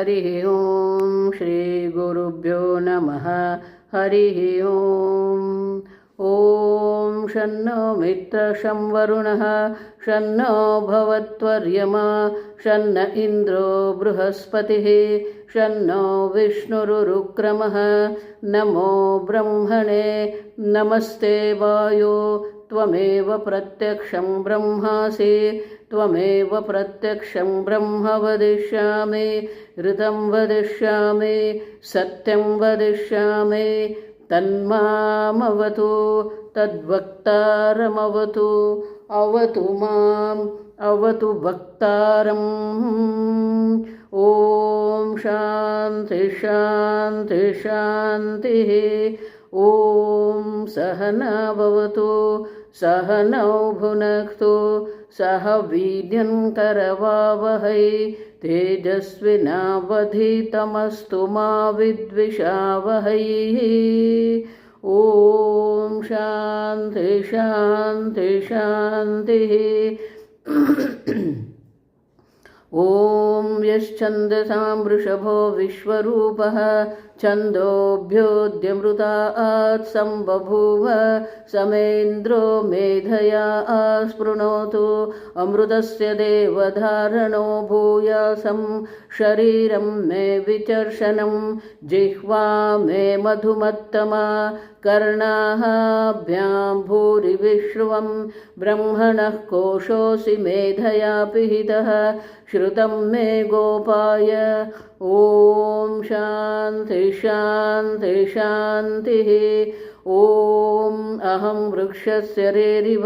हरिः ॐ श्रीगुरुभ्यो नमः। हरिः ॐ। ॐ शन्नो मित्रशं वरुणः शन्नो भवत्वर्यमा शन्न इन्द्रो बृहस्पतिः शन्नो विष्णुरुक्रमः। नमो ब्रह्मणे नमस्ते वायो त्वमेव प्रत्यक्षं ब्रह्मासि त्वमेव प्रत्यक्षं ब्रह्म वदिष्यामि ऋतं वदिष्यामि सत्यं वदिष्यामि तन्मामवतु तद्वक्तारमवतु अवतु माम् अवतु वक्तारम्। ॐ शान्ति शान्ति शान्तिः। ॐ सहना भवतु सहनौ भुनक्तु सह वीर्यं करवावहै तेजस्विनावधीतमस्तु मा विद्विषावहै। ॐ शान्ति शान्ति शान्तिः। ॐ यश्छन्दसां वृषभो विश्वरूपः छन्दोभ्योऽद्यमृतात् सम्बभूव समेन्द्रो मेधया स्पृणोतु अमृतस्य देवधारणो भूयासं शरीरं मे विचर्षणं जिह्वा मे मधुमत्तमा कर्णाभ्यां भूरिविश्रुवं ब्रह्मणः कोशोऽसि मेधया पिहितः श्रुतं मे गोपाय। ॐ शान्ति शान्ति शान्तिः। ॐ अहं वृक्षस्य रेरिव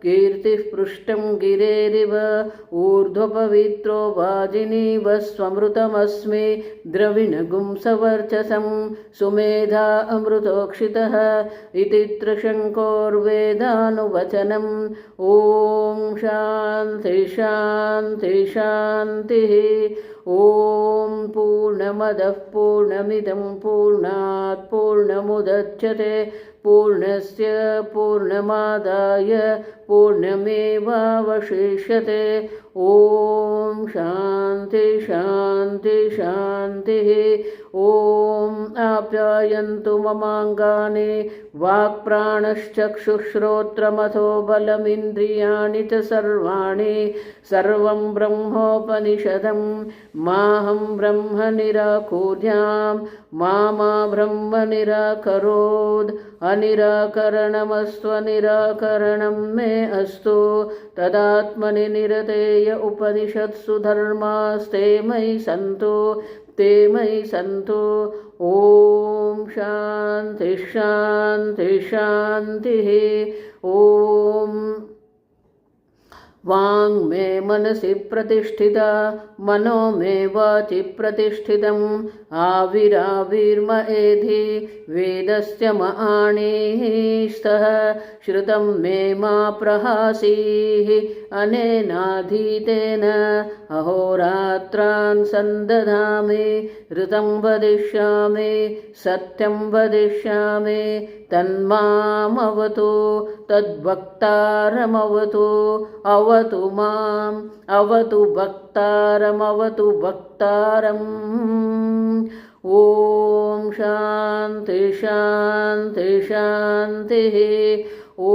कीर्तिः पृष्ठं गिरेरिव ऊर्ध्वपवित्रो वाजिनीव स्वमृतमस्मि द्रविणगुं सवर्चसं सुमेधा अमृतोक्षितः इति त्रिशङ्कोर्वेदानुवचनम्। ॐ शान्ति शान्ति शान्तिः। ॐ पूर्णमदः पूर्णमिदं पूर्णात् पूर्णमुदच्यते पूर्णस्य पूर्णमादाय पूर्णमेवावशिष्यते। ॐ शान्ति शान्ति शान्तिः। ॐ आप्यायन्तु ममाङ्गानि वाक्प्राणश्चक्षुश्रोत्रमथो बलमिन्द्रियाणि च सर्वाणि सर्वं ब्रह्मोपनिषदं माहं ब्रह्म निराकुर्यां मा ब्रह्म निराकरोत् अनिराकरणमस्त्वनिराकरणं मे अस्तु तदात्मनि निरतेय उपनिषत्सु धर्मास्ते मयि सन्तु ते मयि सन्तु। ॐ शान्ति शान्ति शान्तिः। ॐ वाङ् मे मनसि प्रतिष्ठिता मनो मे वाचि प्रतिष्ठितम् आविराविर्म एधि वेदस्य मआणिः स्तः श्रुतं मे मा प्रहासीः अनेनाधीतेन अहोरात्रान् सन्दधामि ऋतं वदिष्यामि सत्यं वदिष्यामि तन्मामवतु तद्वक्तारमवतु अवतु माम् अवतु वक्तारमवतु वक्तारम्। ॐ शान्ति शान्ति शान्तिः। ॐ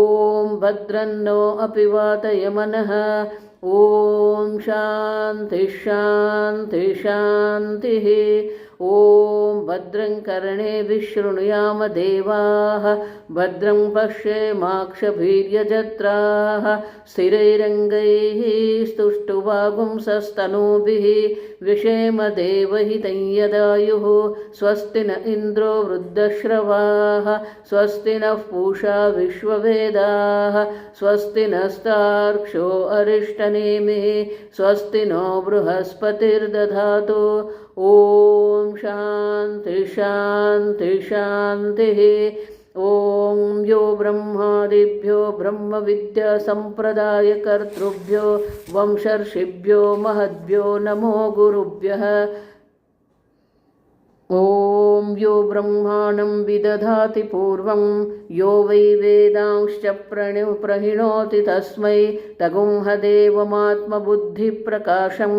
भद्रन्नो अपि वातयमनः। ॐ शान्ति शान्ति शान्तिः। ॐ भद्रं कर्णेभिः शृणुयाम देवाः भद्रं पश्येमाक्षभिर्यजत्राः स्थिरैरङ्गैः स्तुष्टुवागुंसस्तनूभिः विषेम देवहितं यदायुः स्वस्ति न इन्द्रो वृद्धश्रवाः स्वस्ति नः पूषा विश्ववेदाः स्वस्ति नस्तार्क्ष्यो अरिष्टनेमिः स्वस्ति नो बृहस्पतिर्दधातु। ॐ शान्ति शान्ति शान्तिः। ॐ यो ब्रह्मादिभ्यो ब्रह्मविद्यासम्प्रदायकर्तृभ्यो वंशर्षिभ्यो महद्भ्यो नमो गुरुभ्यः। ॐ यो ब्रह्माणं विदधाति पूर्वं यो वै वेदांश्च प्रहिणोति तस्मै तगुंहदेवमात्मबुद्धिप्रकाशं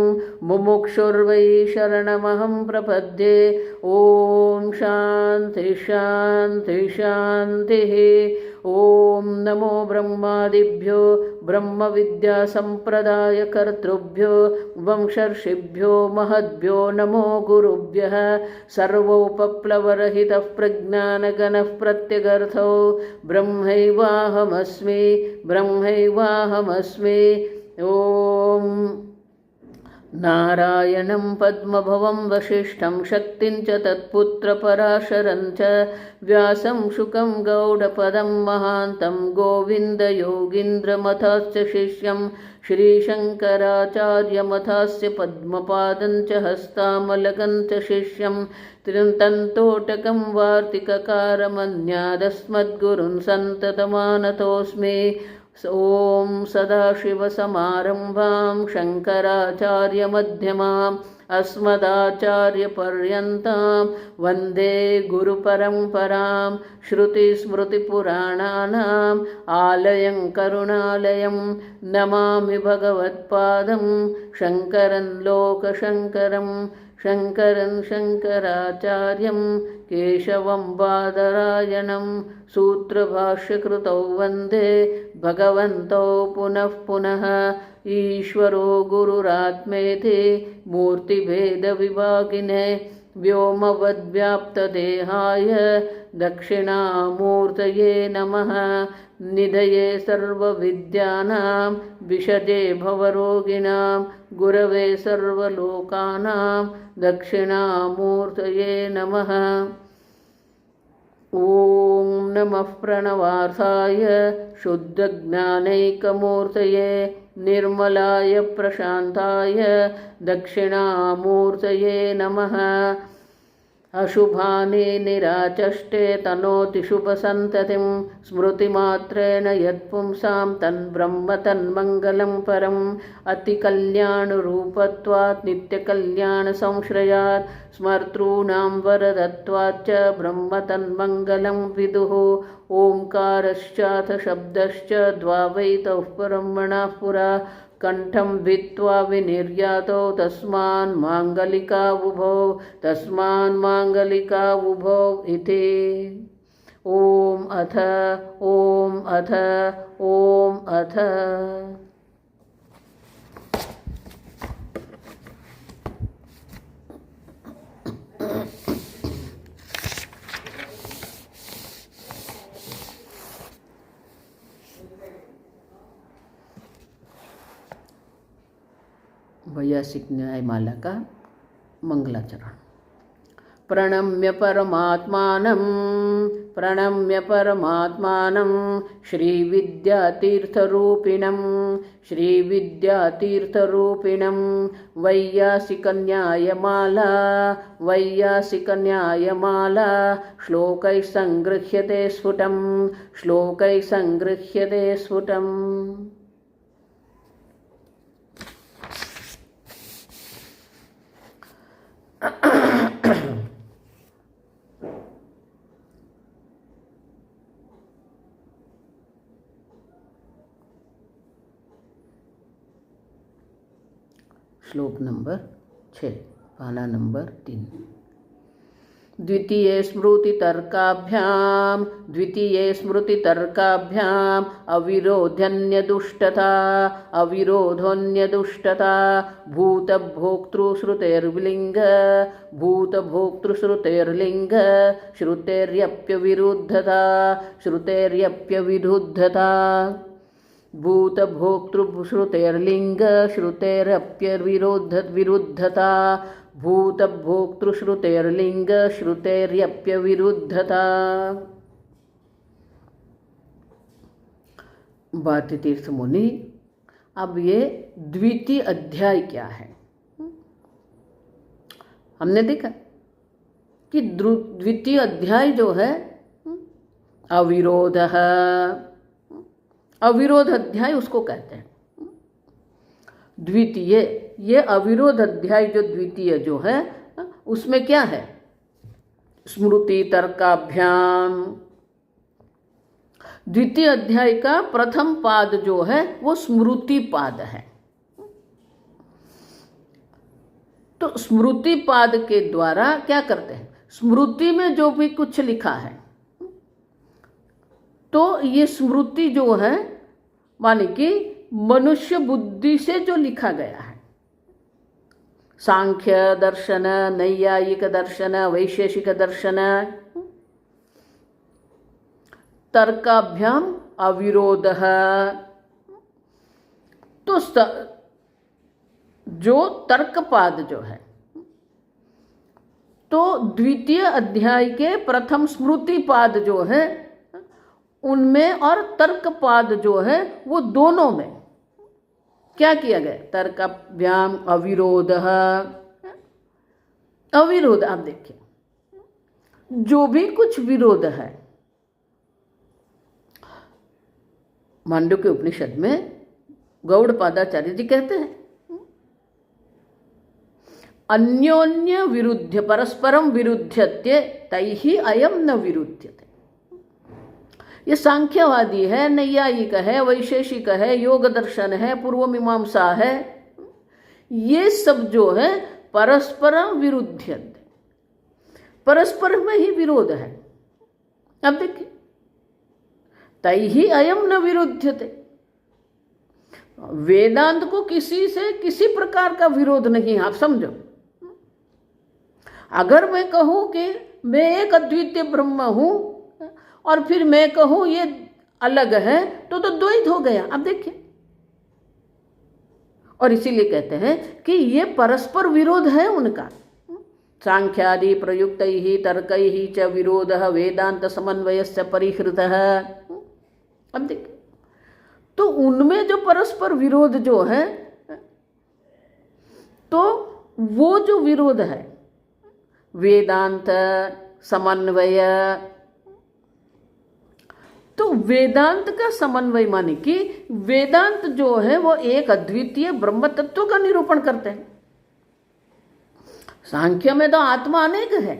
मुमुक्षुर्वै शरणमहं प्रपद्ये। ॐ शान्ति शान्ति शान्तिः। ॐ नमो ब्रह्मादिभ्यो ब्रह्मविद्यासम्प्रदायकर्तृभ्यो वंशर्षिभ्यो महद्भ्यो नमो गुरुभ्यः। सर्वोपप्लवरहितः प्रज्ञानगणः प्रत्यगर्थो ब्रह्मैवाहमस्मि ब्रह्मैवाहमस्मि। ॐ नारायणं पद्मभवं वसिष्ठं शक्तिं च तत्पुत्रपराशरं च व्यासं शुकं गौडपदं महान्तं गोविन्दयोगीन्द्रमथाश्च शिष्यं श्रीशङ्कराचार्यमथास्य पद्मपादं च हस्तामलकं च शिष्यं तन्तोटकं वार्तिककारमन्यादस्मद्गुरुं सन्ततमानतोऽस्मि। ॐ सदाशिवसमारम्भां शङ्कराचार्यमध्यमाम् अस्मदाचार्यपर्यन्तां वन्दे गुरुपरम्परां। श्रुतिस्मृतिपुराणानाम् आलयं करुणालयं नमामि भगवत्पादं शङ्करं लोकशङ्करं शङ्करं शङ्कराचार्यं केशवं बादरायणं सूत्रभाष्यकृतौ वन्दे भगवन्तौ पुनः पुनः। ईश्वरो गुरुरात्मेति मूर्तिभेदविभागिने व्योमवद्व्याप्तदेहाय दक्षिणामूर्तये नमः। निधये सर्वविद्यानां विषजे भवरोगिणां गुरवे सर्वलोकानां दक्षिणामूर्तये नमः। ॐ नमः प्रणवार्थाय शुद्धज्ञानैकमूर्तये निर्मलाय प्रशान्ताय दक्षिणामूर्तये नमः। अशुभानि निराचष्टे तनोति शुभसन्ततिं स्मृतिमात्रेण यत्पुंसां तन्ब्रह्म तन्मङ्गलं परम्। अतिकल्याणरूपत्वात् नित्यकल्याणसंश्रयात् स्मर्तॄणां वरदत्वाच्च ब्रह्म तन्मङ्गलं विदुः। ओङ्कारश्चाथ शब्दश्च द्वावैतौ ब्रह्मणः पुरा कंठं भित्त्वा विनिर्यातौ तस्मान्माङ्गलिकावुभौ इति। ॐ अथ ॐ अथ ॐ अथ। वैयासिक न्यायमाला का मंगलाचरण। प्रणम्य परमात्मानं श्रीविद्यातीर्थरूपिणं वैयासिकन्यायमाला श्लोकैः संगृह्यते स्फुटम्। श्लोक नंबर 6, पाना नंबर 3। द्वितीये स्मृतितर्काभ्याम् अविरोधोऽन्यदुष्टता भूतभोक्तृश्रुतेर्लिङ्ग श्रुतेर्यप्यविरुद्धता भूतभोक्तृश्रुतेर्लिङ्ग श्रुतेरप्यविरुद्धता भूतभोक्तृश्रुतेर्लिङ्ग श्रुतेर्यप्यविरुद्धता। भारती तीर्थ मुनि, अब ये द्वितीय अध्याय क्या है? हमने देखा कि द्वितीय अध्याय जो है अविरोध अध्याय उसको कहते हैं। द्वितीय, ये अविरोध अध्याय जो द्वितीय जो है उसमें क्या है? स्मृति तर्काभ्याम। द्वितीय अध्याय का प्रथम पाद जो है वो स्मृति पाद है। तो स्मृति पाद के द्वारा क्या करते हैं, स्मृति में जो भी कुछ लिखा है, तो ये स्मृति जो है माने कि मनुष्य बुद्धि से जो लिखा गया है, सांख्य दर्शन, नैयायिक दर्शन, वैशेषिक दर्शन, तर्काभ्याम अविरोध। तो जो तर्कपाद जो है, तो द्वितीय अध्याय के प्रथम स्मृति पाद जो है उनमें और तर्कपाद जो है वो दोनों में क्या किया गया, तर्काभ्याम अविरोध। अविरोध, आप देखिए जो भी कुछ विरोध है, मांडुक्य उपनिषद में गौड़पादाचार्य जी कहते हैं अन्योन्य विरुद्ध परस्परम विरुध्यते तैहि अयम न विरुध्यते। ये सांख्यवादी है, नैयायिक है, वैशेषिक है, योग दर्शन है, पूर्व मीमांसा है, ये सब जो है परस्परम विरुध्यते, परस्पर में ही विरोध है। अब देखिए तैहि अयम न विरुध्यते, वेदांत को किसी से किसी प्रकार का विरोध नहीं। आप समझो, अगर मैं कहूं कि मैं एक अद्वितीय ब्रह्म हूं और फिर मैं कहूं ये अलग है, तो द्वैत हो गया। अब देखिए, और इसीलिए कहते हैं कि ये परस्पर विरोध है उनका। सांख्यादि प्रयुक्तैहि तर्कैहि च विरोधः वेदांत समन्वयस्य परिहृतः। अब देखिए, तो उनमें जो परस्पर विरोध जो है, तो वो जो विरोध है वेदांत समन्वय, तो वेदांत का समन्वय माने कि वेदांत जो है वो एक अद्वितीय ब्रह्म तत्व का निरूपण करते हैं। सांख्य में तो आत्मा अनेक है,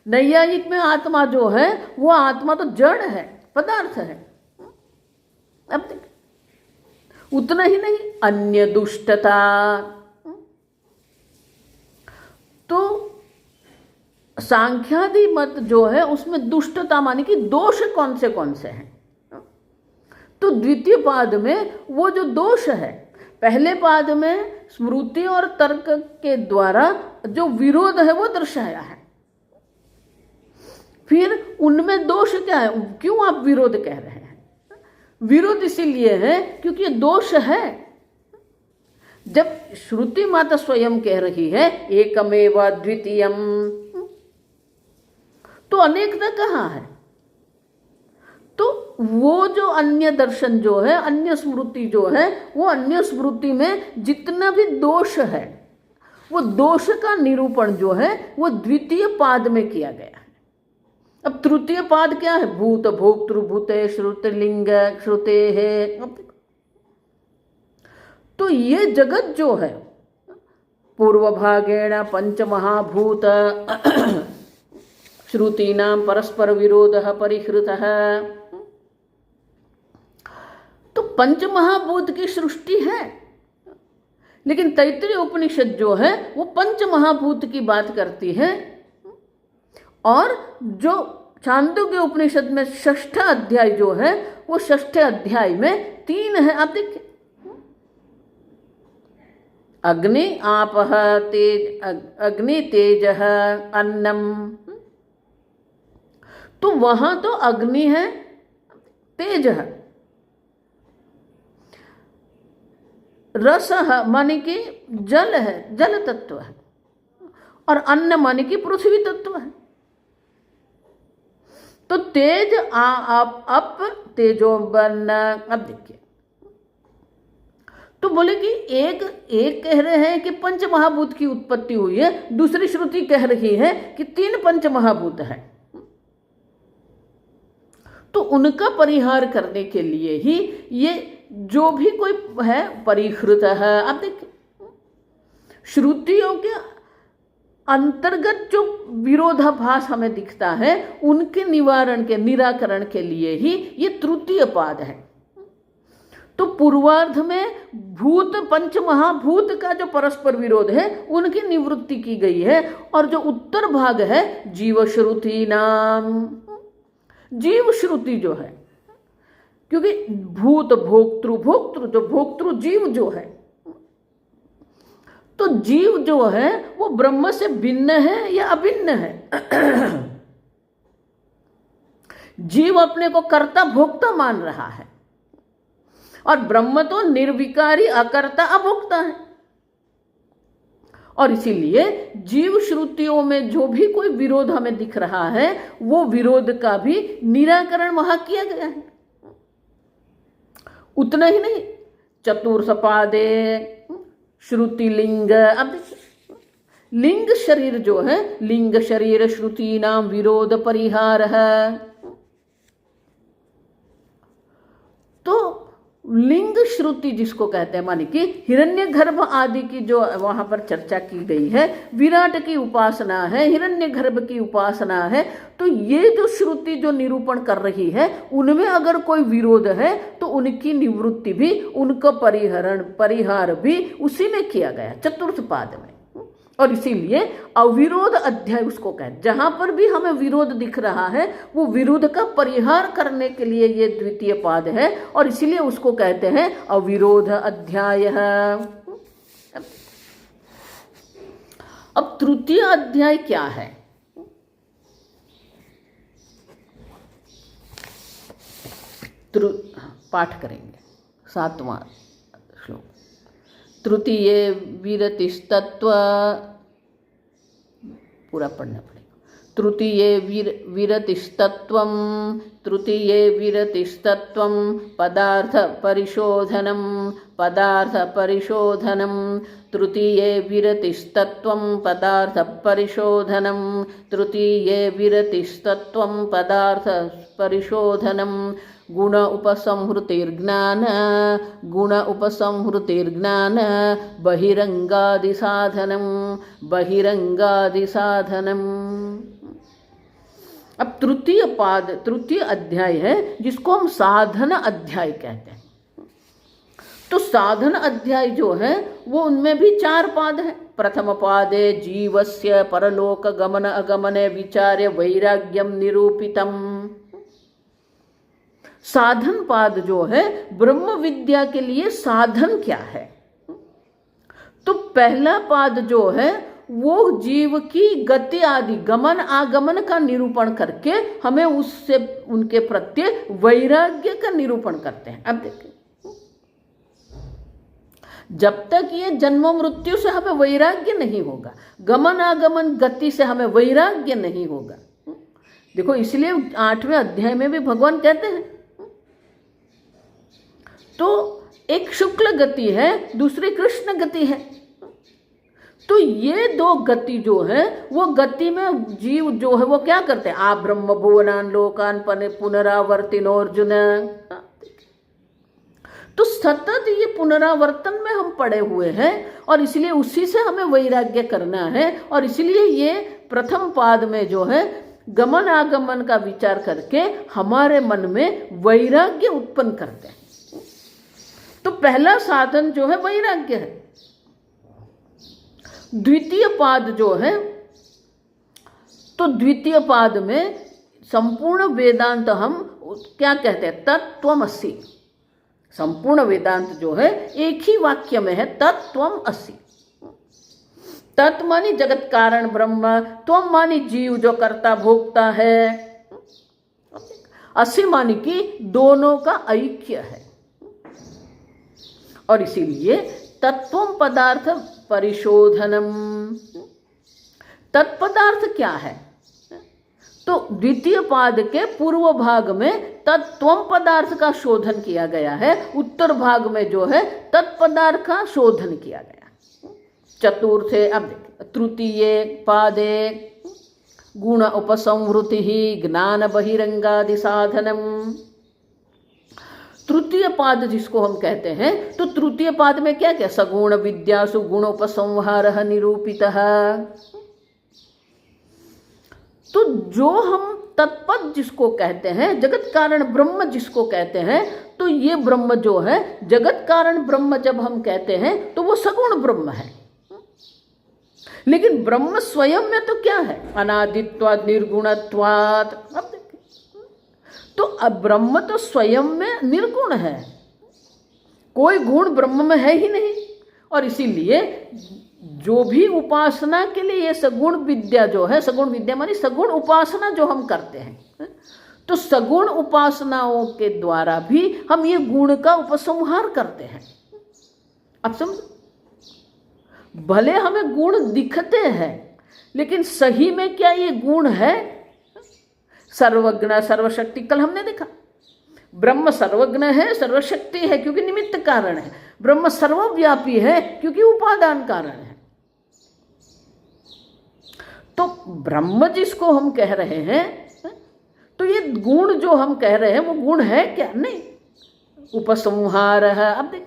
नैयायिक में आत्मा जो है वो आत्मा तो जड़ है, पदार्थ है। अब देखिए, उतना ही नहीं, अन्य दुष्टता, तो सांख्यादि मत जो है उसमें दुष्टता माने कि दोष कौन से हैं, तो द्वितीय पाद में वो जो दोष है, पहले पाद में स्मृति और तर्क के द्वारा जो विरोध है वो दर्शाया है। फिर उनमें दोष क्या है, क्यों आप विरोध कह रहे हैं? विरोध इसीलिए है क्योंकि ये दोष है। जब श्रुति माता स्वयं कह रही है एकमेव द्वितीयम, तो अनेकता कहाँ है? तो वो जो अन्य दर्शन जो है, अन्य स्मृति जो है, वो अन्य स्मृति में जितना भी दोष है, वो दोष का निरूपण जो है वो द्वितीय पाद में किया गया है। अब तृतीय पाद क्या है? भूत भोक्तृ भूते श्रुतिलिंग श्रुते है। तो ये जगत जो है पूर्व भागेण पंचमहाभूत श्रुतीनां परस्पर विरोधः परिहृतः। तो पंचमहाभूत की सृष्टि है, लेकिन तैत्तिरीय उपनिषद जो है वो पंचमहाभूत की बात करती है। और जो छांदोग्य उपनिषद में षष्ठ अध्याय जो है वो षष्ठ अध्याय में 3 है। आप देखिए, अग्नि आपः तेज, अग्नि तेजः अन्नम, तो वहां तो अग्नि है, तेज है, रस माने कि जल है, जल तत्व है, और अन्न माने कि पृथ्वी तत्व है। तो तेज अप तेजो बन। अब देखिए, तो बोले कि एक कह रहे हैं कि पंच महाभूत की उत्पत्ति हुई है, दूसरी श्रुति कह रही है कि 3 पंच महाभूत है। तो उनका परिहार करने के लिए ही ये जो भी कोई है परिहृत है। आप देखिए, श्रुतियों के अंतर्गत जो विरोधाभास हमें दिखता है उनके निवारण के निराकरण के लिए ही ये तृतीय पाद है। तो पूर्वार्ध में भूत पंच महाभूत का जो परस्पर विरोध है उनकी निवृत्ति की गई है, और जो उत्तर भाग है जीव श्रुति नाम, जीव श्रुति जो है, क्योंकि भूत भोक्तृ, भोक्तृ जो भोक्तृ जीव जो है, तो जीव जो है वो ब्रह्म से भिन्न है या अभिन्न है? जीव अपने को कर्ता भोक्ता मान रहा है और ब्रह्म तो निर्विकारी अकर्ता अभोक्ता है। और इसीलिए जीव श्रुतियों में जो भी कोई विरोध हमें दिख रहा है वो विरोध का भी निराकरण वहां किया गया है। उतना ही नहीं, चतुर्थपादे श्रुति लिंग, अब लिंग शरीर जो है, लिंग शरीर श्रुति नाम विरोध परिहार है। तो लिंग श्रुति जिसको कहते हैं, माने कि हिरण्यगर्भ आदि की जो वहां पर चर्चा की गई है, विराट की उपासना है, हिरण्यगर्भ की उपासना है, तो ये जो श्रुति जो निरूपण कर रही है उनमें अगर कोई विरोध है तो उनकी निवृत्ति भी, उनका परिहार भी उसी में किया गया, चतुर्थ पाद में। और इसीलिए अविरोध अध्याय उसको कहते, जहां पर भी हमें विरोध दिख रहा है वो विरोध का परिहार करने के लिए ये द्वितीय पाद है, और इसीलिए उसको कहते हैं अविरोध अध्याय। अब तृतीय अध्याय क्या है? पाठ करेंगे 7वां श्लोक। तृतीये विरतिस्तत्व, पूरा पढ़ना पड़ेगा। तृतीये विरतिस्तत्वं, तृतीये विरतिस्तत्वं पदार्थ परिशोधनं, पदार्थ परिशोधनं, तृतीये विरतिस्तत्वं पदार्थ परिशोधनं, तृतीये विरतिस्तत्वं पदार्थ परिशोधनं, गुण उपसंहृतिर्ज्ञान, गुण उपसंहृतिर्ज्ञान, बहिरंगादि साधनम, बहिरंगादि साधनम। अब तृतीय पाद, तृतीय अध्याय है जिसको हम साधन अध्याय कहते हैं। तो साधन अध्याय जो है वो उनमें भी 4 पाद है। प्रथम पादे जीवस्य परलोक गमन अगमने विचार्य वैराग्यम निरूपितम। साधन पाद जो है ब्रह्म विद्या के लिए साधन क्या है? तो पहला पाद जो है वो जीव की गति आदि गमन आगमन का निरूपण करके हमें उससे, उनके प्रत्यय वैराग्य का निरूपण करते हैं। अब देखिए, जब तक ये जन्म मृत्यु से हमें वैराग्य नहीं होगा, गमन आगमन गति से हमें वैराग्य नहीं होगा। देखो, इसलिए 8वें अध्याय में भी भगवान कहते हैं, तो एक शुक्ल गति है, दूसरी कृष्ण गति है। तो ये 2 गति जो है वो गति में जीव जो है वो क्या करते हैं? आ ब्रह्म भुवनान लोकान पुनरावर्तिनोर्जुन। तो सतत ये पुनरावर्तन में हम पड़े हुए हैं और इसलिए उसी से हमें वैराग्य करना है। और इसलिए ये प्रथम पाद में जो है गमन आगमन का विचार करके हमारे मन में वैराग्य उत्पन्न करते हैं। तो पहला साधन जो है वैराग्य है। द्वितीय पाद जो है, तो द्वितीय पाद में संपूर्ण वेदांत हम क्या कहते हैं? तत्त्वमसि। संपूर्ण वेदांत जो है एक ही वाक्य में है, तत्त्वमसि। तत् मानी जगत कारण ब्रह्म, त्वम मानी जीव जो कर्ता भोक्ता है, असि मानी कि दोनों का ऐक्य है। और इसीलिए तत्वम पदार्थ परिशोधनम। तत्पदार्थ क्या है? तो द्वितीय पाद के पूर्व भाग में तत्वम पदार्थ का शोधन किया गया है, उत्तर भाग में जो है तत्पदार्थ का शोधन किया गया। चतुर्थे, अब देखिए, तृतीये पादे गुण उपसंहृति ज्ञान बहिरंगादि साधनम। तृतीय पाद जिसको हम कहते हैं, तो तृतीय पाद में क्या क्या? सगुण विद्या सुगुण उपसंहार निरूपितः। तो जो हम तत्पद जिसको कहते हैं, जगत कारण ब्रह्म जिसको कहते हैं, तो ये ब्रह्म जो है, जगत कारण ब्रह्म जब हम कहते हैं तो वो सगुण ब्रह्म है। लेकिन ब्रह्म स्वयं में तो क्या है? अनादित्वाद निर्गुणत्वाद। अब देखिए, तो अब ब्रह्म तो स्वयं में निर्गुण है, कोई गुण ब्रह्म में है ही नहीं। और इसीलिए जो भी उपासना के लिए ये सगुण विद्या जो है, सगुण विद्या मानी सगुण उपासना जो हम करते हैं, तो सगुण उपासनाओं के द्वारा भी हम ये गुण का उपसंहार करते हैं। अब समझ, भले हमें गुण दिखते हैं, लेकिन सही में क्या ये गुण है? सर्वज्ञ सर्वशक्ति, कल हमने देखा ब्रह्म सर्वज्ञ है, सर्वशक्ति है क्योंकि निमित्त कारण है। ब्रह्म सर्वव्यापी है क्योंकि उपादान कारण है। तो ब्रह्म जिसको हम कह रहे हैं, तो ये गुण जो हम कह रहे हैं वो गुण है क्या? नहीं, उपसंहार है। अब देख,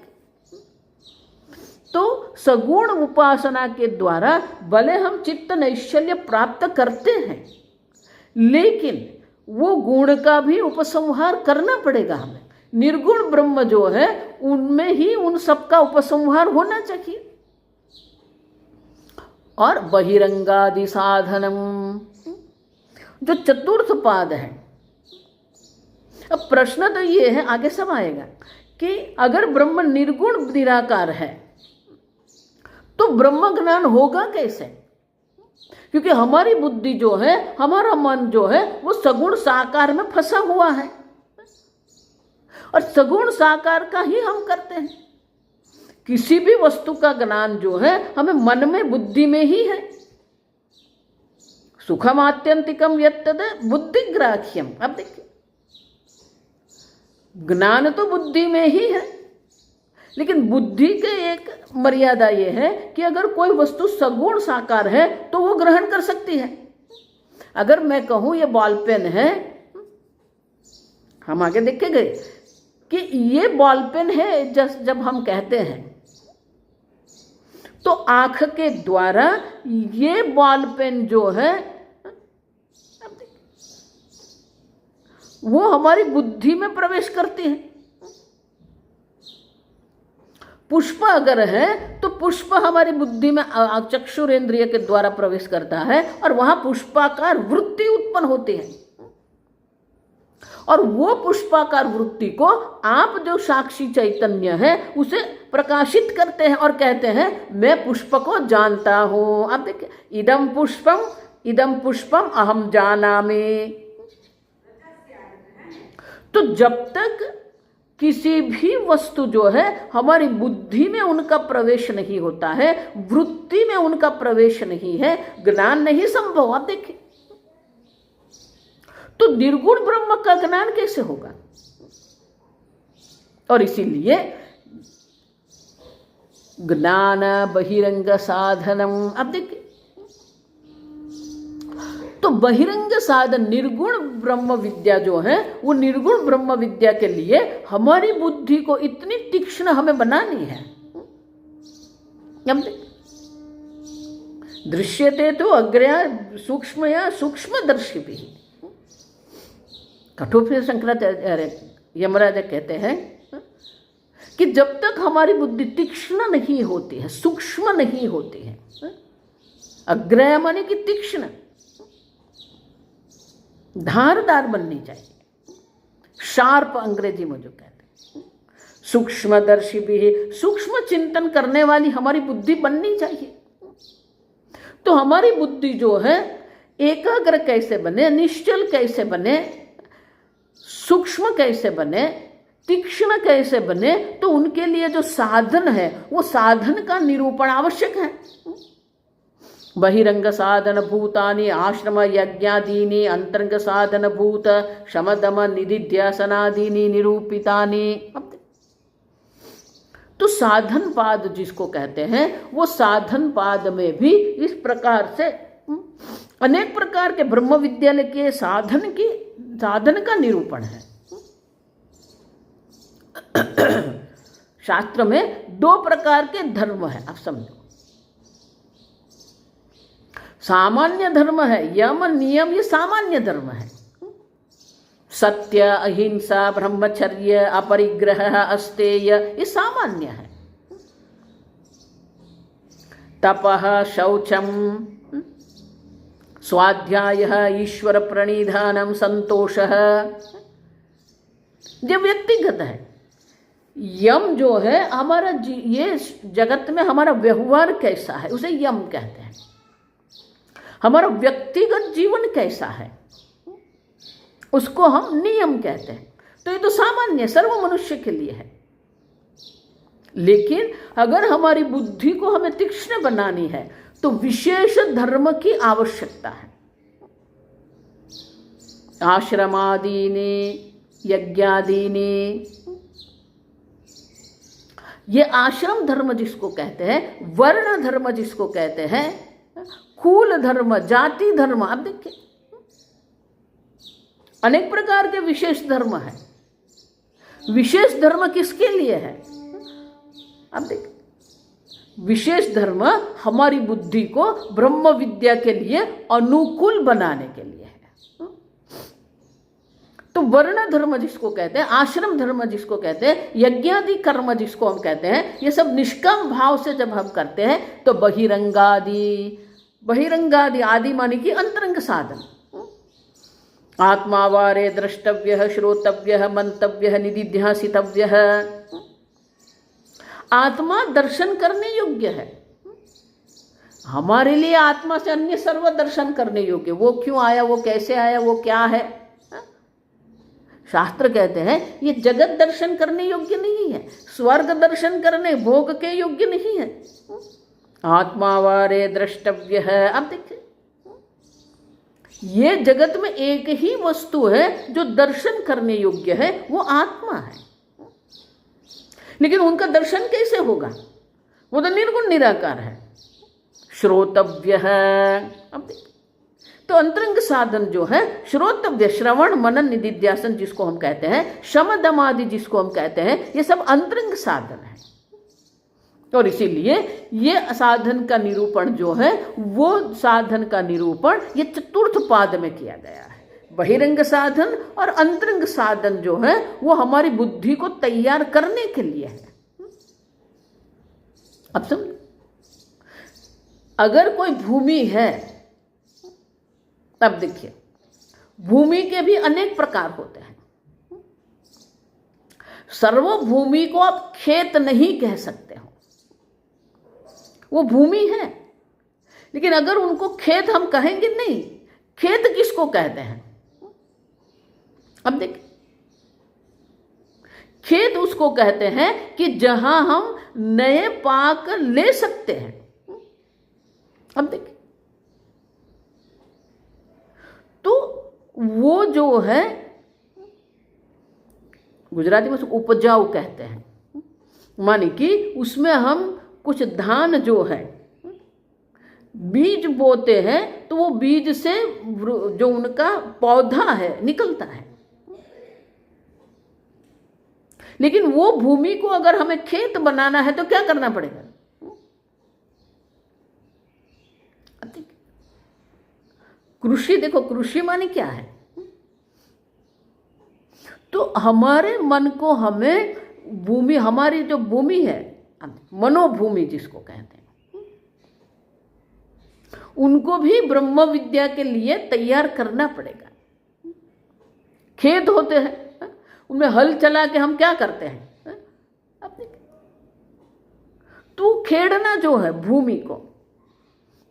तो सगुण उपासना के द्वारा भले हम चित्त नैश्चल्य प्राप्त करते हैं, लेकिन वो गुण का भी उपसंहार करना पड़ेगा हमें। निर्गुण ब्रह्म जो है उनमें ही उन सब का उपसंहार होना चाहिए। और बहिरंगादि साधनम जो चतुर्थ पाद है। अब प्रश्न तो ये है, आगे सब आएगा, कि अगर ब्रह्म निर्गुण निराकार है तो ब्रह्म ज्ञान होगा कैसे? क्योंकि हमारी बुद्धि जो है, हमारा मन जो है, वो सगुण साकार में फंसा हुआ है, और सगुण साकार का ही हम करते हैं। किसी भी वस्तु का ज्ञान जो है हमें मन में, बुद्धि में ही है। सुखम आत्यंतिकम यत्तद बुद्धिग्राह्यम। अब देखिए, ज्ञान तो बुद्धि में ही है, लेकिन बुद्धि के एक मर्यादा ये है कि अगर कोई वस्तु सगुण साकार है तो वो ग्रहण कर सकती है। अगर मैं कहूं ये बॉल पेन है, हम आगे देखेंगे कि ये बॉल पेन है, जब हम कहते हैं तो आंख के द्वारा ये बॉल पेन जो है वो हमारी बुद्धि में प्रवेश करती है। पुष्प अगर है तो पुष्प हमारी बुद्धि में चक्षुरेंद्रिय के द्वारा प्रवेश करता है, और वहां पुष्पाकार वृत्ति उत्पन्न होती है। और वो पुष्पाकार वृत्ति को आप जो साक्षी चैतन्य है उसे प्रकाशित करते हैं और कहते हैं मैं पुष्प को जानता हूं। आप देखिए, इदम पुष्पम अहम जानामि। तो जब तक किसी भी वस्तु जो है हमारी बुद्धि में उनका प्रवेश नहीं होता है, वृत्ति में उनका प्रवेश नहीं है, ज्ञान नहीं संभव। आप देखिए, तो निर्गुण ब्रह्म का ज्ञान कैसे होगा? और इसीलिए ज्ञान बहिरंग साधनम। अब देखिए, तो बहिरंग साधन निर्गुण ब्रह्म विद्या जो है, वो निर्गुण ब्रह्म विद्या के लिए हमारी बुद्धि को इतनी तीक्ष्ण हमें बनानी है। दृश्यते तो अग्रया सूक्ष्मया सूक्ष्मदर्शी भी। कठोपनिषद शंकराचार्य यमराज कहते हैं कि जब तक हमारी बुद्धि तीक्ष्ण नहीं होती है, सूक्ष्म नहीं होती है, अग्रय माने कि तीक्ष्ण, धारदार बननी चाहिए, शार्प अंग्रेजी में जो कहते हैं, सूक्ष्मदर्शी भी, सूक्ष्म चिंतन करने वाली हमारी बुद्धि बननी चाहिए। तो हमारी बुद्धि जो है एकाग्र कैसे बने, निश्चल कैसे बने, सूक्ष्म कैसे बने, तीक्ष्ण कैसे बने, तो उनके लिए जो साधन है वो साधन का निरूपण आवश्यक है। बहिरंग साधन भूतानि आश्रम यज्ञादीनि अंतरंग साधन भूत शमदम निधिध्यासनादीनि निरूपितानि। तो साधन पाद जिसको कहते हैं, वो साधन पाद में भी इस प्रकार से अनेक प्रकार के ब्रह्म विद्यालय के साधन का निरूपण है। शास्त्र में 2 प्रकार के धर्म है, आप समझो। सामान्य धर्म है। यम नियम ये सामान्य धर्म है। सत्य, अहिंसा, ब्रह्मचर्य, अपरिग्रह, अस्तेय ये सामान्य है। तपः, शौचम, स्वाध्यायः, ईश्वर प्रणिधानम, संतोषः ये व्यक्तिगत है। यम जो है हमारा ये जगत में हमारा व्यवहार कैसा है उसे यम कहते हैं। हमारा व्यक्तिगत जीवन कैसा है उसको हम नियम कहते हैं। तो ये तो सामान्य सर्व मनुष्य के लिए है। लेकिन अगर हमारी बुद्धि को हमें तीक्ष्ण बनानी है तो विशेष धर्म की आवश्यकता है। आश्रमादीनि, यज्ञादीनि, ये आश्रम धर्म जिसको कहते हैं, वर्ण धर्म जिसको कहते हैं, कुल धर्म, जाति धर्म, आप देखिए अनेक प्रकार के विशेष धर्म है। विशेष धर्म किसके लिए है? आप देखिए विशेष धर्म हमारी बुद्धि को ब्रह्म विद्या के लिए अनुकूल बनाने के लिए है। तो वर्ण धर्म जिसको कहते हैं, आश्रम धर्म जिसको कहते हैं, यज्ञादि कर्म जिसको हम कहते हैं, ये सब निष्काम भाव से जब हम करते हैं तो बहिरंगादि आदि माने की अंतरंग साधन। आत्मावारे द्रष्टव्य, श्रोतव्य, मंतव्य, निदिध्यासितव्य। आत्मा दर्शन करने योग्य है। हमारे लिए आत्मा से अन्य सर्व दर्शन करने योग्य। वो क्यों आया, वो कैसे आया, वो क्या है, शास्त्र कहते हैं ये जगत दर्शन करने योग्य नहीं है, स्वर्ग दर्शन करने भोग के योग्य नहीं है। आत्मावारे द्रष्टव्य है। अब देखिए ये जगत में एक ही वस्तु है जो दर्शन करने योग्य है, वो आत्मा है। लेकिन उनका दर्शन कैसे होगा? वो तो निर्गुण निराकार है। श्रोतव्य है। अब देखिए तो अंतरंग साधन जो है श्रोतव्य, श्रवण, मनन, निदिध्यासन जिसको हम कहते हैं, शम दम आदि जिसको हम कहते हैं, ये सब अंतरंग साधन है। और इसीलिए ये साधन का निरूपण जो है, वो साधन का निरूपण ये चतुर्थ पाद में किया गया है। बहिरंग साधन और अंतरंग साधन जो है वो हमारी बुद्धि को तैयार करने के लिए है। अब समझ, अगर कोई भूमि है, तब देखिए भूमि के भी अनेक प्रकार होते हैं। सर्वभूमि को आप खेत नहीं कह सकते हो, वो भूमि है। लेकिन अगर उनको खेत हम कहेंगे नहीं, खेत किसको कहते हैं? अब देखिए खेत उसको कहते हैं कि जहां हम नए पाक ले सकते हैं। अब देखिए तो वो जो है गुजराती में उसको उपजाऊ कहते हैं, मानी कि उसमें हम कुछ धान जो है बीज बोते हैं तो वो बीज से जो उनका पौधा है निकलता है। लेकिन वो भूमि को अगर हमें खेत बनाना है तो क्या करना पड़ेगा? कृषि, देखो कृषि माने क्या है? तो हमारे मन को हमें भूमि, हमारी जो भूमि है मनोभूमि जिसको कहते हैं, उनको भी ब्रह्म विद्या के लिए तैयार करना पड़ेगा। खेत होते हैं, उनमें हल चला के हम क्या करते हैं? तो खेड़ना जो है भूमि को,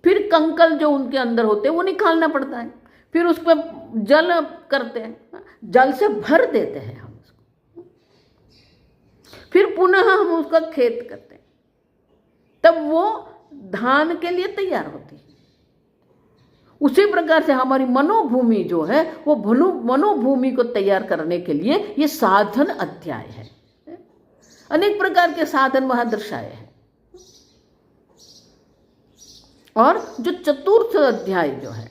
फिर कंकल जो उनके अंदर होते हैं वो निकालना पड़ता है, फिर उस पर जल करते हैं, जल से भर देते हैं हम उसको, फिर पुनः हम उसका खेत करते हैं, तब वो धान के लिए तैयार होती है। उसी प्रकार से हमारी मनोभूमि जो है वो मनोभूमि को तैयार करने के लिए ये साधन अध्याय है। अनेक प्रकार के साधन वहां दर्शाए हैं। और जो चतुर्थ अध्याय जो है,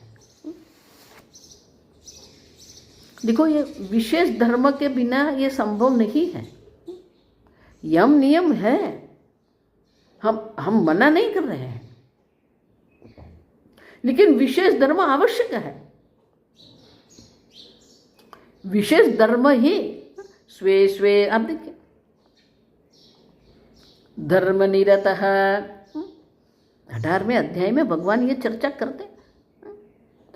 देखो ये विशेष धर्म के बिना ये संभव नहीं है। यम नियम है, हम मना नहीं कर रहे हैं, लेकिन विशेष धर्म आवश्यक है। विशेष धर्म ही स्वे स्वे, आप देखिए, धर्म निरतः 18वें अध्याय में भगवान ये चर्चा करते हैं,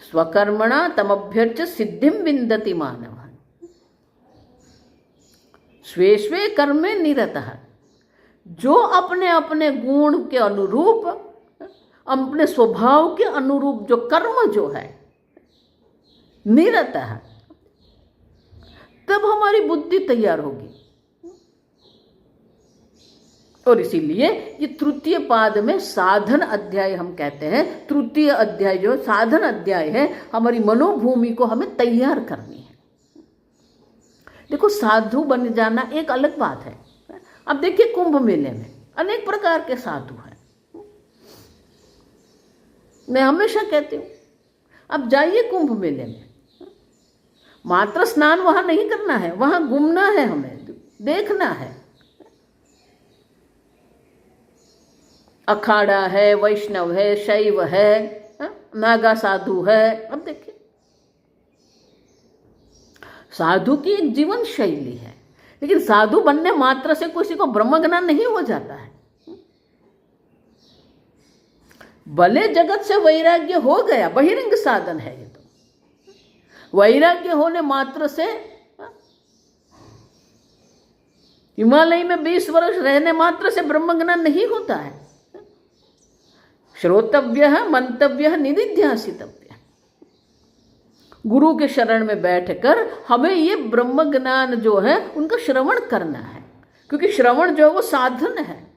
स्वकर्मणा तमभ्यर्च्य सिद्धिम विन्दति मानव, स्वे स्वे कर्मे निरतः, जो अपने अपने गुण के अनुरूप, अपने स्वभाव के अनुरूप जो कर्म जो है निरतः, तब हमारी बुद्धि तैयार होगी। और इसीलिए ये तृतीय पाद में साधन अध्याय हम कहते हैं। तृतीय अध्याय जो साधन अध्याय है, हमारी मनोभूमि को हमें तैयार करनी है। देखो, साधु बन जाना एक अलग बात है। अब देखिए, कुंभ मेले में अनेक प्रकार के साधु हैं। मैं हमेशा कहती हूँ, अब जाइए कुंभ मेले में, मात्र स्नान वहां नहीं करना है, वहां घूमना है, हमें देखना है। अखाड़ा है, वैष्णव है, शैव है, नागा साधु है। अब देखिए, साधु की एक जीवन शैली है, लेकिन साधु बनने मात्र से किसी को ब्रह्मज्ञान नहीं हो जाता है। भले जगत से वैराग्य हो गया, बहिरंग साधन है ये तो। वैराग्य होने मात्र से, हिमालय में 20 वर्ष रहने मात्र से ब्रह्मज्ञान नहीं होता है। श्रोतव्य, मंतव्य, निदिध्यासितव्य। गुरु के शरण में बैठकर हमें ये ब्रह्म ज्ञान जो है उनका श्रवण करना है, क्योंकि श्रवण जो है वो साधन है।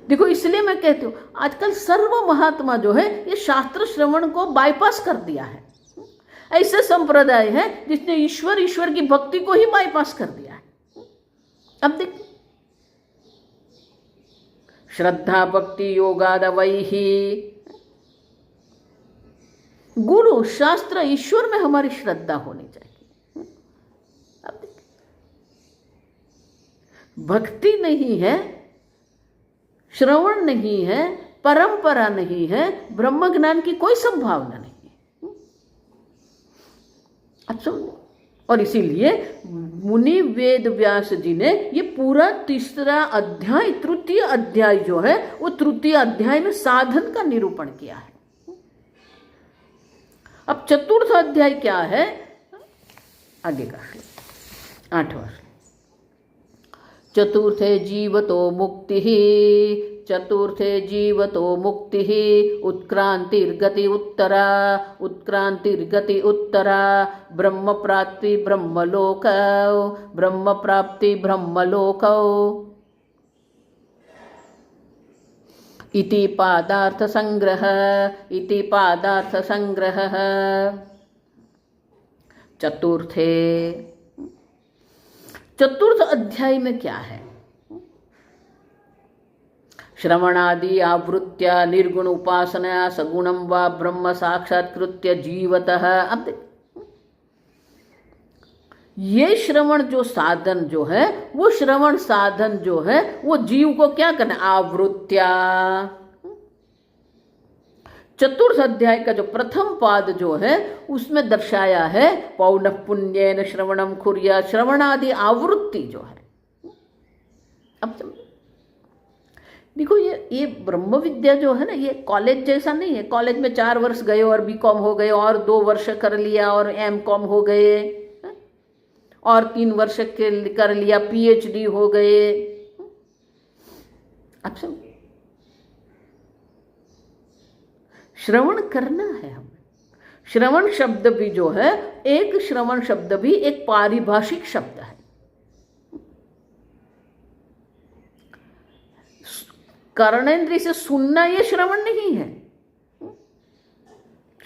देखो, इसलिए मैं कहती हूँ, आजकल सर्व महात्मा जो है ये शास्त्र श्रवण को बाईपास कर दिया है। ऐसे संप्रदाय है जिसने ईश्वर की भक्ति को ही बाईपास कर दिया है। अब देखिए, श्रद्धा भक्ति योगादवैहि, गुरु शास्त्र ईश्वर में हमारी श्रद्धा होनी चाहिए। अब देखिए, भक्ति नहीं है, श्रवण नहीं है, परंपरा नहीं है, ब्रह्म ज्ञान की कोई संभावना नहीं है। अब समझो। और इसीलिए मुनि वेद व्यास जी ने ये पूरा तीसरा अध्याय, तृतीय अध्याय जो है वो तृतीय अध्याय में साधन का निरूपण किया है। अब चतुर्थ अध्याय क्या है, आगे का 8वां। चतुर्थे जीवतो मुक्ति, चतुर्थे जीवतो मुक्ति, उत्क्रांतिर्गति उत्तरा, उत्क्रांतिर्गति उत्तरा, ब्रह्म प्राप्ति ब्रह्मलोकौ, ब्रह्म प्राप्ति ब्रह्मलोकौ। इति पादार्थ संग्रह, इति पादार्थ संग्रह। चतुर्थे, चतुर्थ अध्याय में क्या है? श्रवणादि आवृत्या निर्गुण उपासना सगुणम व ब्रह्म साक्षात्कृत्य जीवतः। अब देख, ये श्रवण जो साधन जो है, वो श्रवण साधन जो है वो जीव को क्या करना, आवृत्या। चतुर्थ अध्याय का जो प्रथम पाद जो है उसमें दर्शाया है पौनः पुण्येन श्रवणम कुर्यात्, श्रवणादि आवृत्ति जो है। अब देखो, ये ब्रह्म विद्या जो है ना, ये कॉलेज जैसा नहीं है। कॉलेज में 4 वर्ष गए और बीकॉम हो गए, और 2 वर्ष कर लिया और एमकॉम हो गए, और 3 वर्ष के कर लिया पीएचडी हो गए। अब सब श्रवण करना है हमें। श्रवण शब्द भी जो है, एक श्रवण शब्द भी एक पारिभाषिक शब्द है। कर्णेंद्रिय से सुनना ये श्रवण नहीं है।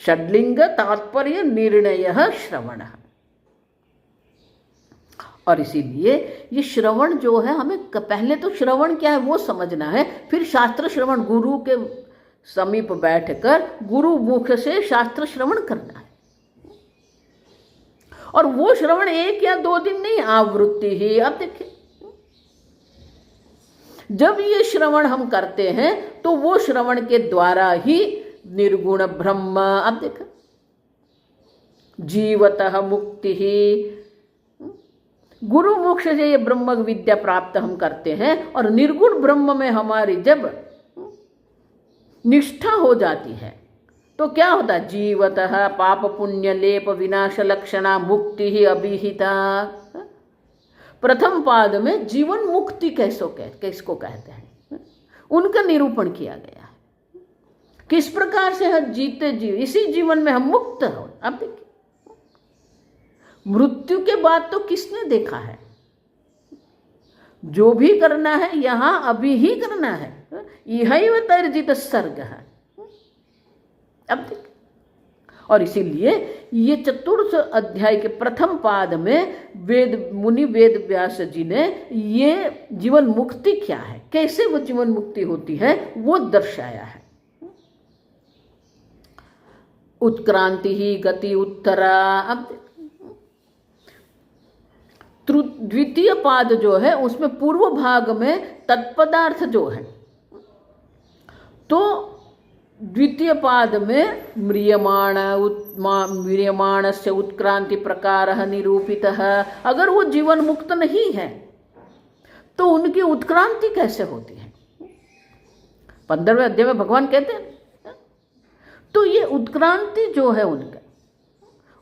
षड्लिंग तात्पर्य निर्णय श्रवण। और इसीलिए ये श्रवण जो है, हमें पहले तो श्रवण क्या है वो समझना है, फिर शास्त्र श्रवण, गुरु के समीप बैठकर गुरु मुख से शास्त्र श्रवण करना है। और वो श्रवण 1 या 2 दिन नहीं, आवृत्ति ही। अब देखिए, जब ये श्रवण हम करते हैं तो वो श्रवण के द्वारा ही निर्गुण ब्रह्म। अब देखो, जीवतः मुक्ति ही, गुरु मोक्ष से ये ब्रह्म विद्या प्राप्त हम करते हैं, और निर्गुण ब्रह्म में हमारी जब निष्ठा हो जाती है तो क्या होता है? जीवतः पाप पुण्य लेप विनाश लक्षणा मुक्ति ही अभिहिता। प्रथम पाद में जीवन मुक्ति किसको कहते हैं, उनका निरूपण किया गया है। किस प्रकार से हम जीते जीव इसी जीवन में हम मुक्त हो। अब देखिए, मृत्यु के बाद तो किसने देखा है? जो भी करना है यहां अभी ही करना है। यही तर्जित सर्ग है। अब देखिए, और इसीलिए ये चतुर्थ अध्याय के प्रथम पाद में मुनि वेद व्यास जी ने ये जीवन मुक्ति क्या है, कैसे वो जीवन मुक्ति होती है, वो दर्शाया है। उत्क्रांति ही गति उत्तरा। अब द्वितीय पाद जो है उसमें पूर्व भाग में तत्पदार्थ जो है, तो द्वितीय पाद में म्रियमाण से उत्क्रांति प्रकार निरूपित है। अगर वो जीवन मुक्त नहीं है तो उनकी उत्क्रांति कैसे होती है? 15वें अध्याय में भगवान कहते हैं। तो ये उत्क्रांति जो है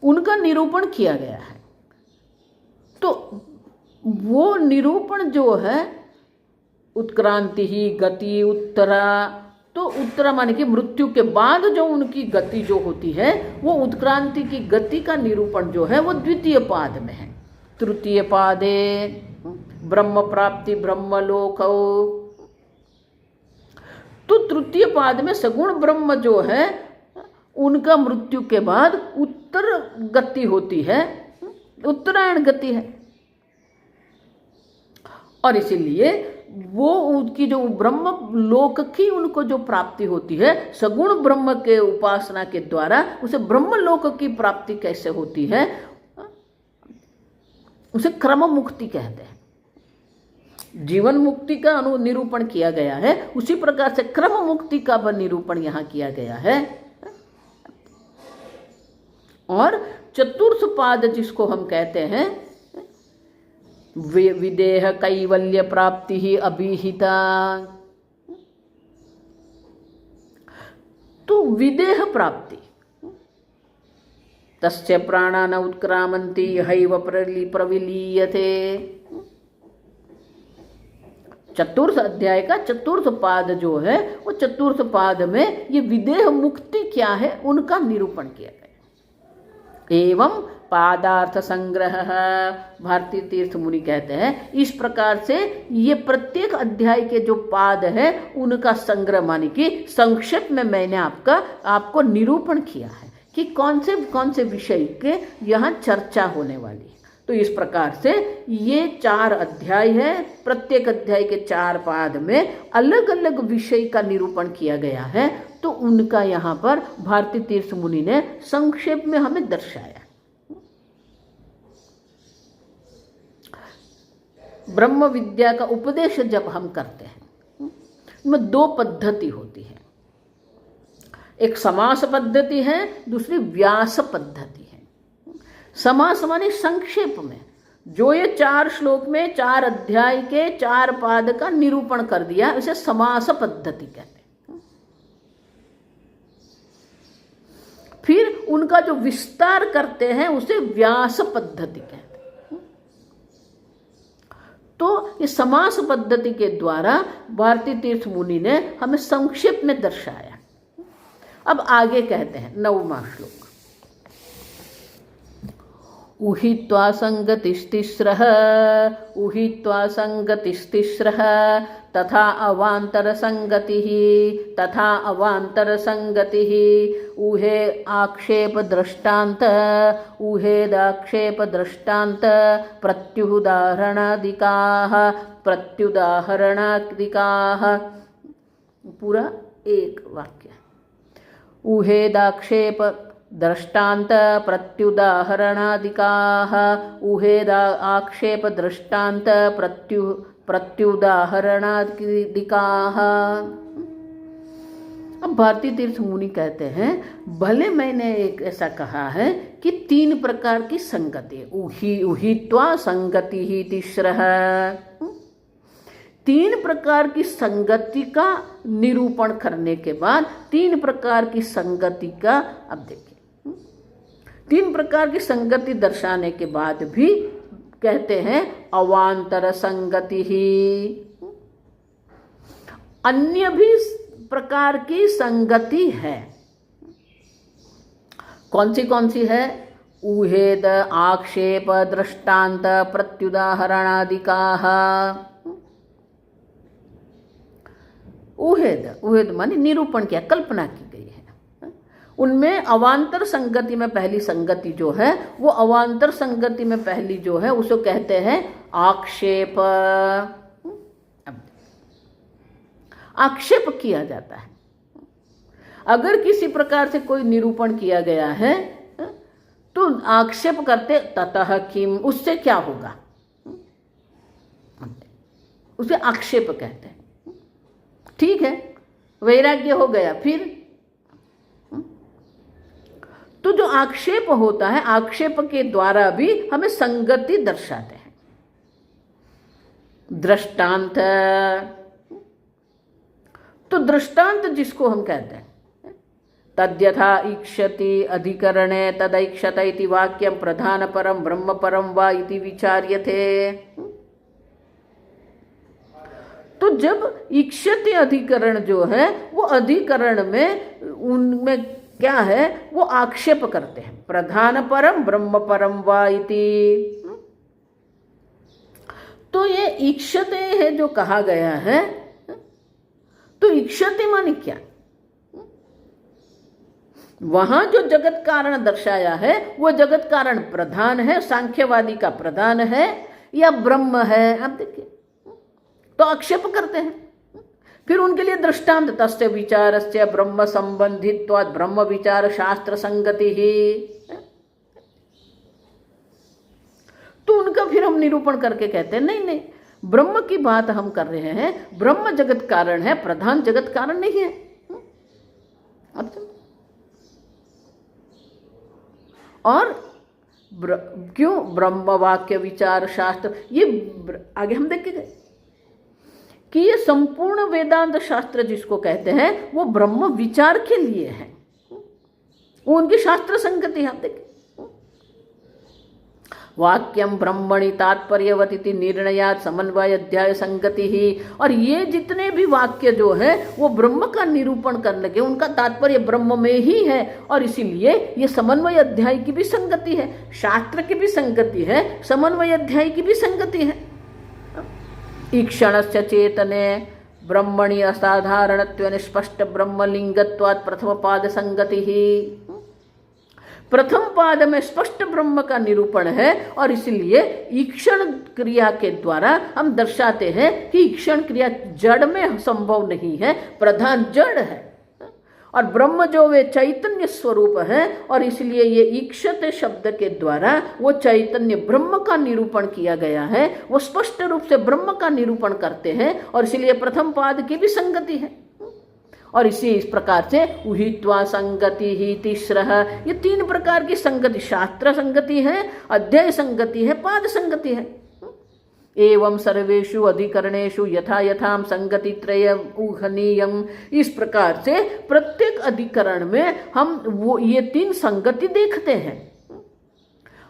उनका निरूपण किया गया है। तो वो निरूपण जो है, उत्क्रांति ही गति उत्तरा, तो उत्तरा माने कि मृत्यु के बाद जो उनकी गति जो होती है, वो उत्क्रांति की गति का निरूपण जो है वो द्वितीय पाद में है। तृतीय पादे ब्रह्म प्राप्ति ब्रह्मलोक। तो तृतीय पाद में सगुण ब्रह्म जो है उनका मृत्यु के बाद उत्तर गति होती है, उत्तरायण गति है। और इसीलिए वो उनकी जो ब्रह्म लोक की उनको जो प्राप्ति होती है, सगुण ब्रह्म के उपासना के द्वारा उसे ब्रह्म लोक की प्राप्ति कैसे होती है, उसे क्रम मुक्ति कहते हैं। जीवन मुक्ति का निरूपण किया गया है, उसी प्रकार से क्रम मुक्ति का निरूपण यहाँ किया गया है। और चतुर्थ पाद जिसको हम कहते हैं विदेह कैवल्य प्राप्ति ही अभिहिता। तो विदेह प्राप्ति, तस्य प्राणा न उत्क्रामन्ति यहैव प्रविलीयते। चतुर्थ अध्याय का चतुर्थ पाद जो है, वो चतुर्थ पाद में ये विदेह मुक्ति क्या है उनका निरूपण किया गया। एवं पादार्थ संग्रह, भारतीय तीर्थ मुनि कहते हैं इस प्रकार से ये प्रत्येक अध्याय के जो पाद है उनका संग्रह माने कि संक्षेप में मैंने आपको निरूपण किया है कि कौन से विषय के यहाँ चर्चा होने वाली है। तो इस प्रकार से ये 4 अध्याय है, प्रत्येक अध्याय के 4 पाद में अलग अलग विषय का निरूपण किया गया है। तो उनका यहाँ पर भारतीय तीर्थ मुनि ने संक्षेप में हमें दर्शाया। ब्रह्म विद्या का उपदेश जब हम करते हैं, उसमें 2 पद्धति होती है। एक समास पद्धति है, दूसरी व्यास पद्धति है। समास माने संक्षेप में जो ये 4 श्लोक में 4 अध्याय के 4 पाद का निरूपण कर दिया, इसे समास पद्धति कहते हैं। फिर उनका जो विस्तार करते हैं उसे व्यास पद्धति कहते हैं। तो ये समास पद्धति के द्वारा भारतीय तीर्थ मुनि ने हमें संक्षेप में दर्शाया। अब आगे कहते हैं 9वां श्लोक। उहित्वा संगतिस्तिस्रः उहित्वा संगतिस्तिस्रः तथा अवान्तर संगतिः ऊहे आक्षेप दृष्टान्त ऊहेदाक्षेप दृष्टान्त प्रत्युदाहरणादिकाः। पूरा एक वाक्य। ऊहेदाक्षेप दृष्टान्त प्रत्युदाहरणादिकाः ऊहेदा आक्षेप दृष्टान्त प्रत्युदाहरणादिकाः। अब भारतीय तीर्थ मुनि कहते हैं भले मैंने एक ऐसा कहा है कि 3 प्रकार की संगति, उहित्वा संगति ही तीसरा, 3 प्रकार की संगति का निरूपण करने के बाद 3 प्रकार की संगति का, अब देखिए 3 प्रकार की संगति दर्शाने के बाद भी कहते हैं अवांतर संगति ही, अन्य भी प्रकार की संगति है। कौन सी है? उहेद, आक्षेप, दृष्टांत, प्रत्युदाहरणादिकाः। उहेद माने निरूपण किया, कल्पना की गई है। उनमें अवांतर संगति में पहली संगति जो है वो अवांतर संगति में पहली जो है उसको कहते हैं आक्षेप। आक्षेप किया जाता है। अगर किसी प्रकार से कोई निरूपण किया गया है तो आक्षेप करते, ततः किम, उससे क्या होगा, उसे आक्षेप कहते हैं। ठीक है, वैराग्य हो गया, फिर तो जो आक्षेप होता है, आक्षेप के द्वारा भी हमें संगति दर्शाते हैं। दृष्टांत, तो दृष्टांत जिसको हम कहते हैं तद्यथा ईक्षति अधिकरणे तदैक्षत इति वाक्यं प्रधान परम ब्रह्म परम वा इति विचार्यते। तो जब ईक्षति अधिकरण जो है वो अधिकरण में उनमें क्या है, वो आक्षेप करते हैं प्रधान परम ब्रह्म परम वा इति। तो ये ईक्षते है जो कहा गया है, तो ईक्षते माने क्या, वहां जो जगत कारण दर्शाया है वो जगत कारण प्रधान है, सांख्यवादी का प्रधान है या ब्रह्म है। आप देखिए, तो आक्षेप करते हैं। फिर उनके लिए दृष्टांत, तस्य विचारस्य ब्रह्म संबंधित्वात् ब्रह्म विचार शास्त्र संगति ही। तो उनका फिर हम निरूपण करके कहते हैं नहीं, ब्रह्म की बात हम कर रहे हैं, ब्रह्म जगत कारण है, प्रधान जगत कारण नहीं है। और क्यों, ब्रह्म वाक्य विचार शास्त्र, ये आगे हम देखेंगे कि ये संपूर्ण वेदांत शास्त्र जिसको कहते हैं वो ब्रह्म विचार के लिए है, वो उनकी शास्त्र संगति है। आप देखिए, वाक्यम ब्रह्मणि तात्पर्यवती निर्णयात समन्वय अध्याय संगति ही। और ये जितने भी वाक्य जो है वो ब्रह्म का निरूपण करने के, उनका तात्पर्य ब्रह्म में ही है, और इसीलिए ये समन्वय अध्याय की भी संगति है, शास्त्र की भी संगति है, समन्वय अध्याय की भी संगति है। ईक्षणस्य चेतने ब्रह्मणि असाधारणत्वेन स्पष्ट ब्रह्मलिंगत्वात् प्रथम पाद संगति ही। प्रथम पाद में स्पष्ट ब्रह्म का निरूपण है, और इसलिए ईक्षण क्रिया के द्वारा हम दर्शाते हैं कि ईक्षण क्रिया जड़ में संभव नहीं है, प्रधान जड़ है, और ब्रह्म जो वे चैतन्य स्वरूप है, और इसलिए ये ईक्षते शब्द के द्वारा वो चैतन्य ब्रह्म का निरूपण किया गया है, वो स्पष्ट रूप से ब्रह्म का निरूपण करते हैं, और इसलिए प्रथम पाद की भी संगति है। और इस प्रकार से उहित्वा संगति ही तीसरा, ये 3 प्रकार की संगति, शास्त्र संगति है, अध्याय संगति है, पाद संगति है। एवं सर्वेषु अधिकरणेषु यथा यथाम संगति त्रयम ऊहनीयम। इस प्रकार से प्रत्येक अधिकरण में हम वो ये 3 संगति देखते हैं।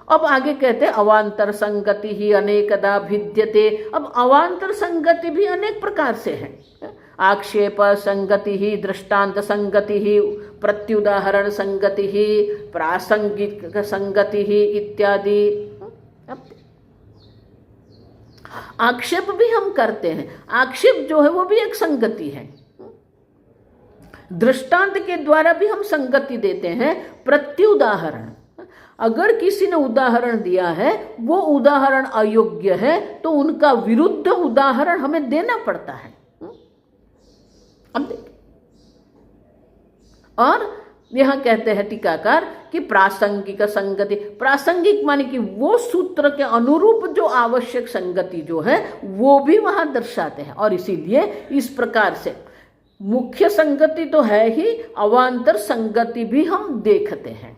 अब आगे कहते हैं अवांतर संगति ही अनेकदा भिद्यते। अब अवांतर संगति भी अनेक प्रकार से है। आक्षेप संगति ही, दृष्टांत संगति ही, प्रत्युदाहरण संगति ही, प्रासंगिक संगति ही इत्यादि। आक्षेप भी हम करते हैं, आक्षेप जो है वो भी एक संगति है। दृष्टांत के द्वारा भी हम संगति देते हैं। प्रत्युदाहरण, अगर किसी ने उदाहरण दिया है वो उदाहरण अयोग्य है तो उनका विरुद्ध उदाहरण हमें देना पड़ता है। अब देखिए, और यहां कहते हैं टीकाकार कि प्रासंगिक संगति, प्रासंगिक माने कि वो सूत्र के अनुरूप जो आवश्यक संगति जो है वो भी वहां दर्शाते हैं। और इसीलिए इस प्रकार से मुख्य संगति तो है ही, अवांतर संगति भी हम देखते हैं।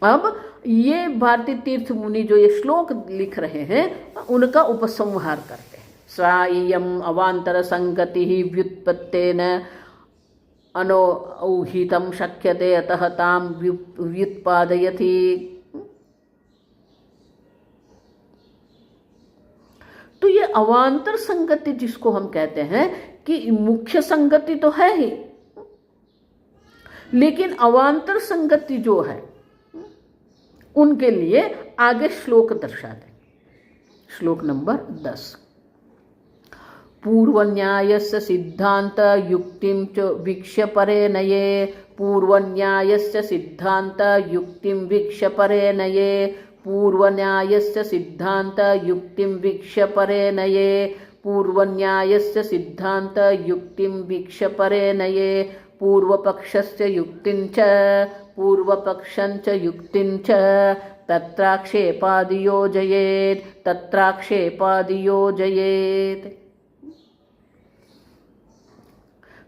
अब ये भारती तीर्थ मुनि जो ये श्लोक लिख रहे हैं उनका उपसंहार करते हैं। स्वायम अवांतर संगति ही व्युत्पत्तेन अनौहितं शक्यते अतः ताम व्युत्पादयति। तो ये अवांतर संगति जिसको हम कहते हैं कि मुख्य संगति तो है ही, लेकिन अवांतर संगति जो है उनके लिए आगे श्लोक दर्शाते। श्लोक नंबर 10। पूर्वन्यायस्य सिद्धांत युक्तिं च वीक्ष्य परे नये, पूर्वन्यायस्य सिद्धांत युक्तिं वीक्ष्य परे नये, पूर्वन्यायस्य सिद्धांत युक्तिं वीक्ष्य परे नये, पूर्वन्यायस्य सिद्धांत युक्तिं वीक्ष्य परे नये, पूर्वपक्षस्य युक्तिं च पूर्वपक्षं च युक्तिं च तत्राक्षेपादियोजयेत् तत्राक्षेपादियोजयेत्।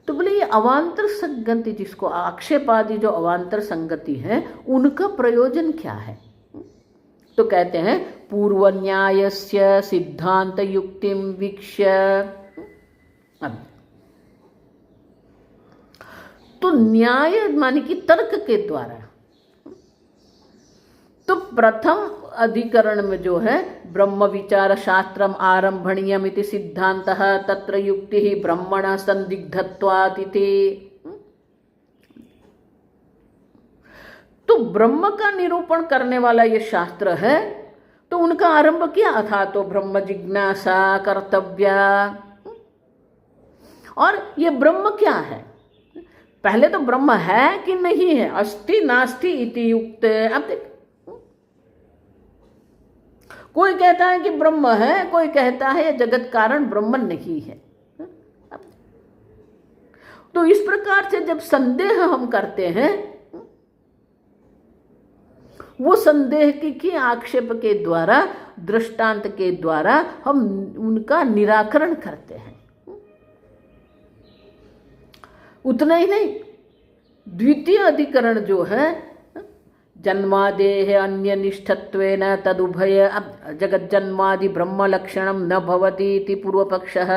तो बोले ये अवांतर संगति जिसको आक्षेपादि जो अवांतर संगति है उनका प्रयोजन क्या है? तो कहते हैं पूर्वन्यायस्य सिद्धांत युक्तिं वीक्ष्य। तो न्याय माने कि तर्क के द्वारा, तो प्रथम अधिकरण में जो है ब्रह्म विचार शास्त्रम आरंभणीयम इति सिद्धांतः तत्र युक्ति ही ब्रह्मण संदिग्धत्वात् इति। तो ब्रह्म का निरूपण करने वाला ये शास्त्र है, तो उनका आरंभ किया अथा तो ब्रह्म जिज्ञासा कर्तव्या। और ये ब्रह्म क्या है? पहले तो ब्रह्म है कि नहीं है, अस्ति नास्ति इति युक्त। अब देख, कोई कहता है कि ब्रह्म है, कोई कहता है जगत कारण ब्रह्म नहीं है। तो इस प्रकार से जब संदेह हम करते हैं, वो संदेह की आक्षेप के द्वारा दृष्टांत के द्वारा हम उनका निराकरण करते हैं। उतना ही नहीं, द्वितीय अधिकरण जो है जन्मादेह अन्य निष्ठत्वेन तदुभय जगत जन्मादि ब्रह्म लक्षणम न भवति इति पूर्वपक्षः।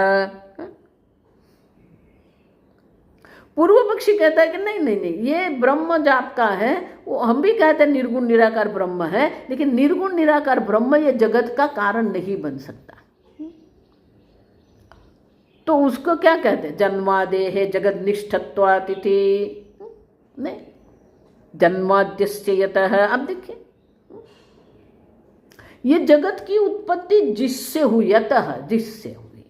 पूर्व पक्षी कहता है कि नहीं नहीं नहीं, ये ब्रह्म जो आपका है वो हम भी कहते हैं निर्गुण निराकार ब्रह्म है, लेकिन निर्गुण निराकार ब्रह्म ये जगत का कारण नहीं बन सकता। तो उसको क्या कहते हैं? जन्मादेह जगत निष्ठत्वात् इति। नहीं, जन्माद्यस्य यतः। अब देखिए, ये जगत की उत्पत्ति जिससे हुई, यतः जिससे हुई,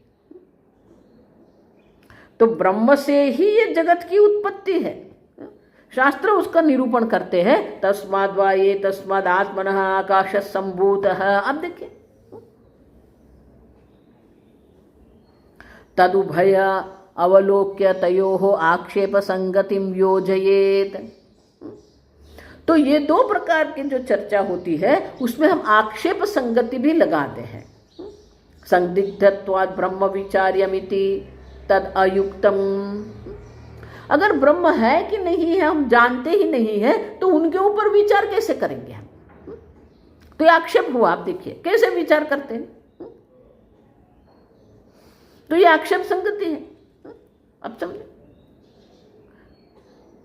तो ब्रह्म से ही ये जगत की उत्पत्ति है। शास्त्र उसका निरूपण करते हैं, तस्माद् वा ये तस्माद् आत्मनः आकाश संभूतः। अब देखिए, तदुभय अवलोक्य तयोः आक्षेप संगतिम योजयेत। तो ये दो प्रकार की जो चर्चा होती है उसमें हम आक्षेप संगति भी लगाते हैं। संदिग्धत्वात् ब्रह्म विचार्यमिति तद अयुक्तम। अगर ब्रह्म है कि नहीं है हम जानते ही नहीं है, तो उनके ऊपर विचार कैसे करेंगे हम? तो ये आक्षेप हुआ। आप देखिए कैसे विचार करते हैं, तो ये आक्षेप संगति है। अब समझे,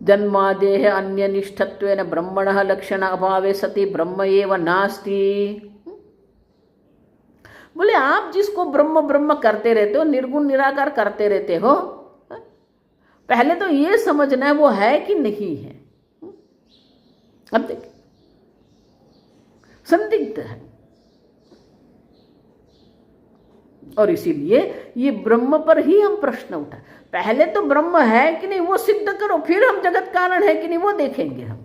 जन्मादेह अन्य निष्ठत्वेन ब्रह्मणः लक्षण अभावे सति ब्रह्म एव नास्ति। बोले आप जिसको ब्रह्म ब्रह्म करते रहते हो, निर्गुण निराकार करते रहते हो, पहले तो ये समझना है वो है कि नहीं है। अब देखिए, संदिग्ध है, और इसीलिए ये ब्रह्म पर ही हम प्रश्न उठा। पहले तो ब्रह्म है कि नहीं वो सिद्ध करो, फिर हम जगत कारण है कि नहीं वो देखेंगे हम।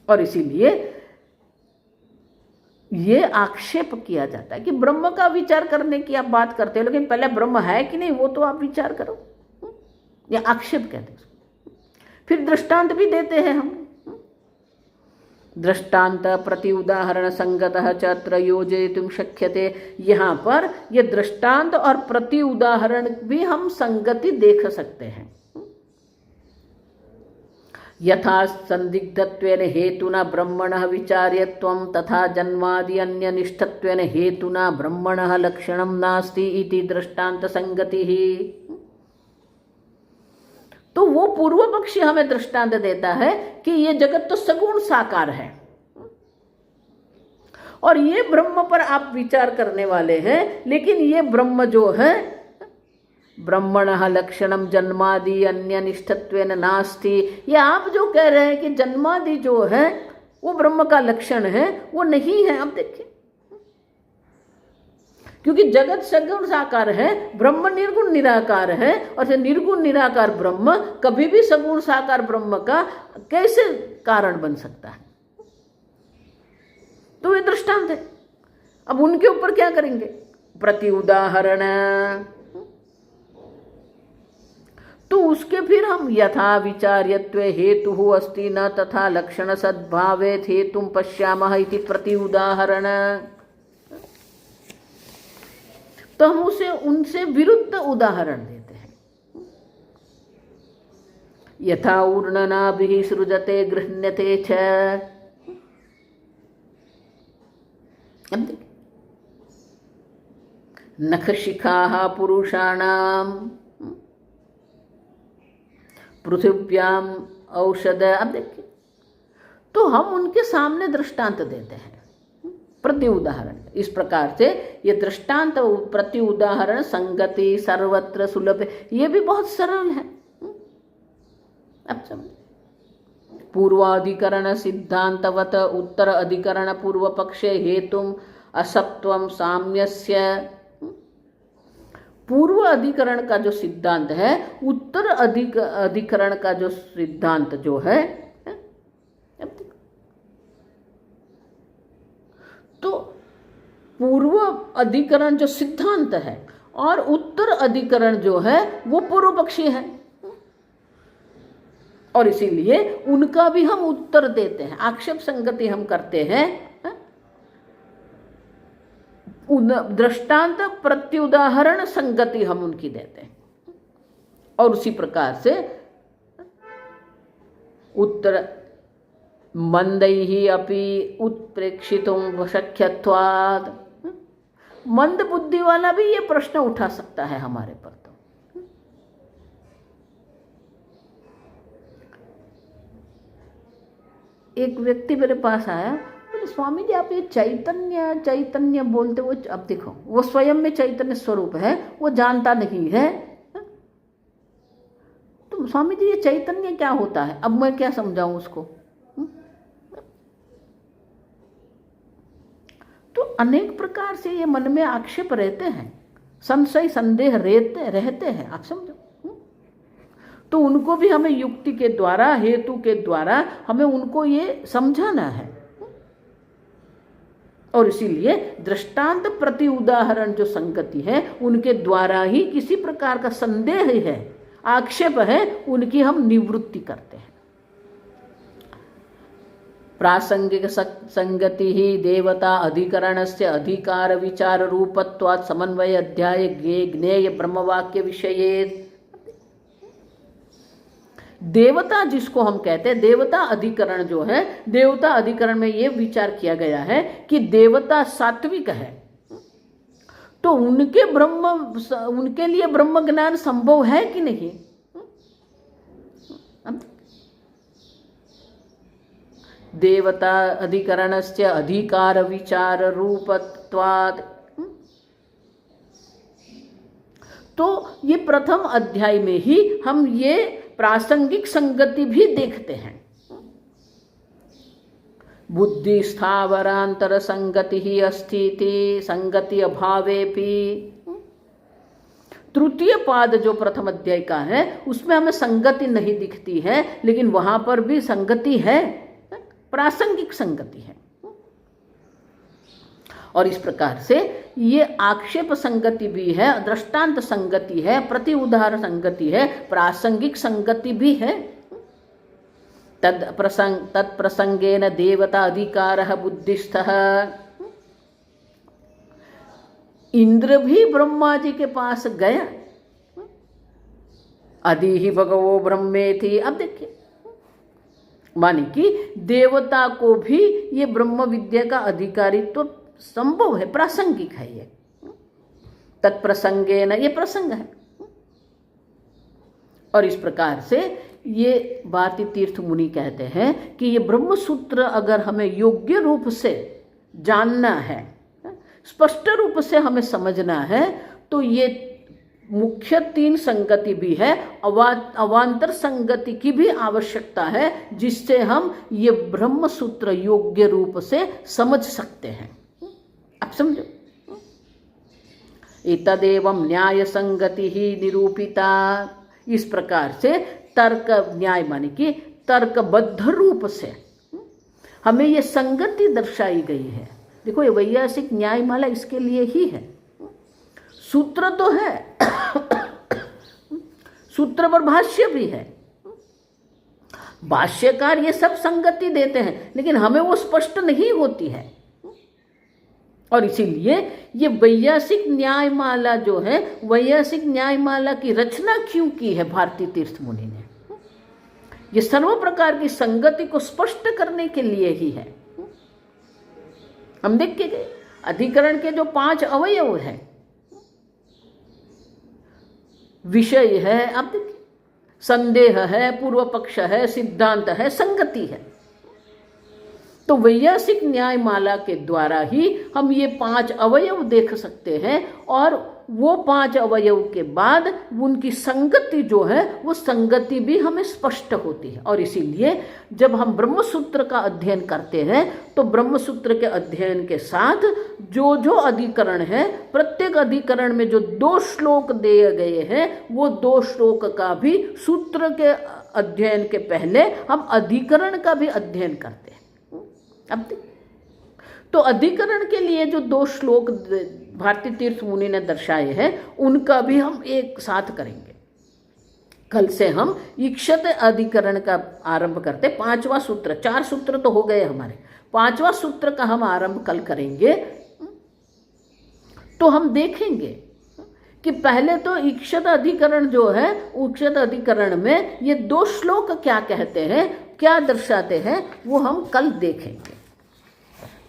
और इसीलिए ये आक्षेप किया जाता है कि ब्रह्म का विचार करने की आप बात करते हो, लेकिन पहले ब्रह्म है कि नहीं वो तो आप विचार करो। ये आक्षेप कहते हैं। फिर दृष्टांत भी देते हैं हम। दृष्टांत प्रति उदाहरण संगतः च अत्र योजयितुं शक्यते। यहाँ पर ये दृष्टांत और प्रति उदाहरण भी हम संगति देख सकते हैं। यथा संदिग्धत्वेन हेतुना ब्रह्मणः विचार्यत्वं तथा जन्मादि अन्यनिष्ठत्वेन हेतुना ब्रह्मणः लक्षणं नास्ति इति दृष्टांत संगतिः। तो वो पूर्व पक्षी हमें दृष्टांत देता है कि ये जगत तो सगुण साकार है और ये ब्रह्म पर आप विचार करने वाले हैं, लेकिन ये ब्रह्म जो है ब्रह्मणः लक्षणम जन्मादि अन्यनिष्ठत्वेन नास्ति, ये आप जो कह रहे हैं कि जन्मादि जो है वो ब्रह्म का लक्षण है, वो नहीं है। अब देखिए, क्योंकि जगत सगुण साकार है, ब्रह्म निर्गुण निराकार है, और निर्गुण निराकार ब्रह्म कभी भी सगुण साकार ब्रह्म का कैसे कारण बन सकता है? तो ये दृष्टांत है। अब उनके ऊपर क्या करेंगे? प्रति उदाहरण। तो उसके फिर हम यथा विचार्यत्वे हेतु अस्ति न तथा लक्षण सद्भावे हेतुम पश्यामः इति प्रति उदाहरण। तो हम उसे उनसे विरुद्ध उदाहरण देते हैं। यथा ऊर्णनाभिः सृजते गृह्ण्यते च। अब देखिए, नखशिखाः पुरुषाणाम पृथिव्याम औषध। अब देखिए, तो हम उनके सामने दृष्टांत देते हैं, प्रति उदाहरण। इस प्रकार से ये दृष्टांत प्रति उदाहरण संगति सर्वत्र सुलभ, ये भी बहुत सरल है। अब समझ। पूर्वाधिकरण सिद्धांतवत उत्तर अधिकरण पूर्व पक्षे हेतुम असत्वम साम्यस्य। पूर्व अधिकरण का जो सिद्धांत है, उत्तर अधिकरण का जो सिद्धांत जो है, तो पूर्व अधिकरण जो सिद्धांत है और उत्तर अधिकरण जो है वो पूर्व पक्षी है, और इसीलिए उनका भी हम उत्तर देते हैं, आक्षेप संगति हम करते हैं। दृष्टांत प्रत्युदाहरण संगति हम उनकी देते हैं, और उसी प्रकार से उत्तर मंदैहि अपि उत्प्रेक्षितुं शक्यत्वात्। मंद बुद्धि वाला भी ये प्रश्न उठा सकता है हमारे पर। तो एक व्यक्ति मेरे पास आया, बोले स्वामी जी आप ये चैतन्य चैतन्य बोलते, वो अब देखो वो स्वयं में चैतन्य स्वरूप है, वो जानता नहीं है। तो स्वामी जी ये चैतन्य क्या होता है? अब मैं क्या समझाऊं उसको? तो अनेक प्रकार से ये मन में आक्षेप रहते हैं, संशय संदेह रहते हैं, आप समझो। तो उनको भी हमें युक्ति के द्वारा, हेतु के द्वारा हमें उनको ये समझाना है, और इसीलिए दृष्टांत प्रति उदाहरण जो संगति है उनके द्वारा ही किसी प्रकार का संदेह है, आक्षेप है, उनकी हम निवृत्ति करते हैं। प्रासंगिक संगति ही देवता अधिकरणस्य अधिकार विचार रूपत्वात् समन्वय अध्याय ज्ञेय ब्रह्मवाक्य विषये। देवता जिसको हम कहते हैं, देवता अधिकरण जो है, देवता अधिकरण में ये विचार किया गया है कि देवता सात्विक है, तो उनके लिए ब्रह्म ज्ञान संभव है कि नहीं? देवता अधिकरणस्य अधिकार विचार रूपत्वात्। तो ये प्रथम अध्याय में ही हम ये प्रासंगिक संगति भी देखते हैं। बुद्धि स्थावरांतर संगति ही अस्ति संगति अभावेपि। तृतीय पाद जो प्रथम अध्याय का है उसमें हमें संगति नहीं दिखती है, लेकिन वहां पर भी संगति है, प्रासंगिक संगति है। और इस प्रकार से ये आक्षेप संगति भी है, दृष्टांत संगति है, प्रति उदाहरण संगति है, प्रासंगिक संगति भी है। तत्प्रसंगेन देवता अधिकारः बुद्धिस्थः। इंद्र भी ब्रह्मा जी के पास गया, आदि ही भगवो ब्रह्मेति। अब देखिए, माने कि देवता को भी ये ब्रह्म विद्या का अधिकारित्व तो संभव है, प्रासंगिक है। ये तत्प्रसंगेन, ये प्रसंग है। और इस प्रकार से ये भारती तीर्थ मुनि कहते हैं कि ये ब्रह्म सूत्र अगर हमें योग्य रूप से जानना है, स्पष्ट रूप से हमें समझना है, तो ये मुख्य 3 संगति भी है, अवांतर संगति की भी आवश्यकता है, जिससे हम ये ब्रह्म सूत्र योग्य रूप से समझ सकते हैं। आप समझो, एतदेवं न्याय संगति ही निरूपिता। इस प्रकार से तर्क न्याय माने कि तर्कबद्ध रूप से हमें ये संगति दर्शाई गई है। देखो, ये वैयासिक न्यायमाला इसके लिए ही है। सूत्र तो है, सूत्र पर भाष्य भी है, भाष्यकार ये सब संगति देते हैं, लेकिन हमें वो स्पष्ट नहीं होती है। और इसीलिए ये वैयासिक न्यायमाला जो है, वैयासिक न्यायमाला की रचना क्यों की है भारती तीर्थ मुनि ने? ये सर्व प्रकार की संगति को स्पष्ट करने के लिए ही है। हम देख के गए, अधिकरण के जो 5 अवयव हैं, विषय है, आप देखिए, संदेह है, पूर्व पक्ष है, सिद्धांत है, संगति है। तो वैयासिक न्यायमाला के द्वारा ही हम ये 5 अवयव देख सकते हैं, और वो 5 अवयव के बाद उनकी संगति जो है, वो संगति भी हमें स्पष्ट होती है। और इसीलिए जब हम ब्रह्मसूत्र का अध्ययन करते हैं, तो ब्रह्मसूत्र के अध्ययन के साथ जो जो अधिकरण है, प्रत्येक अधिकरण में जो 2 श्लोक दिए गए हैं, वो 2 श्लोक का भी सूत्र के अध्ययन के पहले हम अधिकरण का भी अध्ययन करते हैं। अब तो अधिकरण के लिए जो 2 श्लोक भारती तीर्थ मुनि ने दर्शाए हैं, उनका भी हम एक साथ करेंगे। कल से हम ईक्षत अधिकरण का आरंभ करते, 5वां सूत्र, 4 सूत्र तो हो गए हमारे, 5वां सूत्र का हम आरंभ कल करेंगे। तो हम देखेंगे कि पहले तो ईक्षत अधिकरण जो है, ईक्षत अधिकरण में ये 2 श्लोक क्या कहते हैं, क्या दर्शाते हैं, वो हम कल देखेंगे।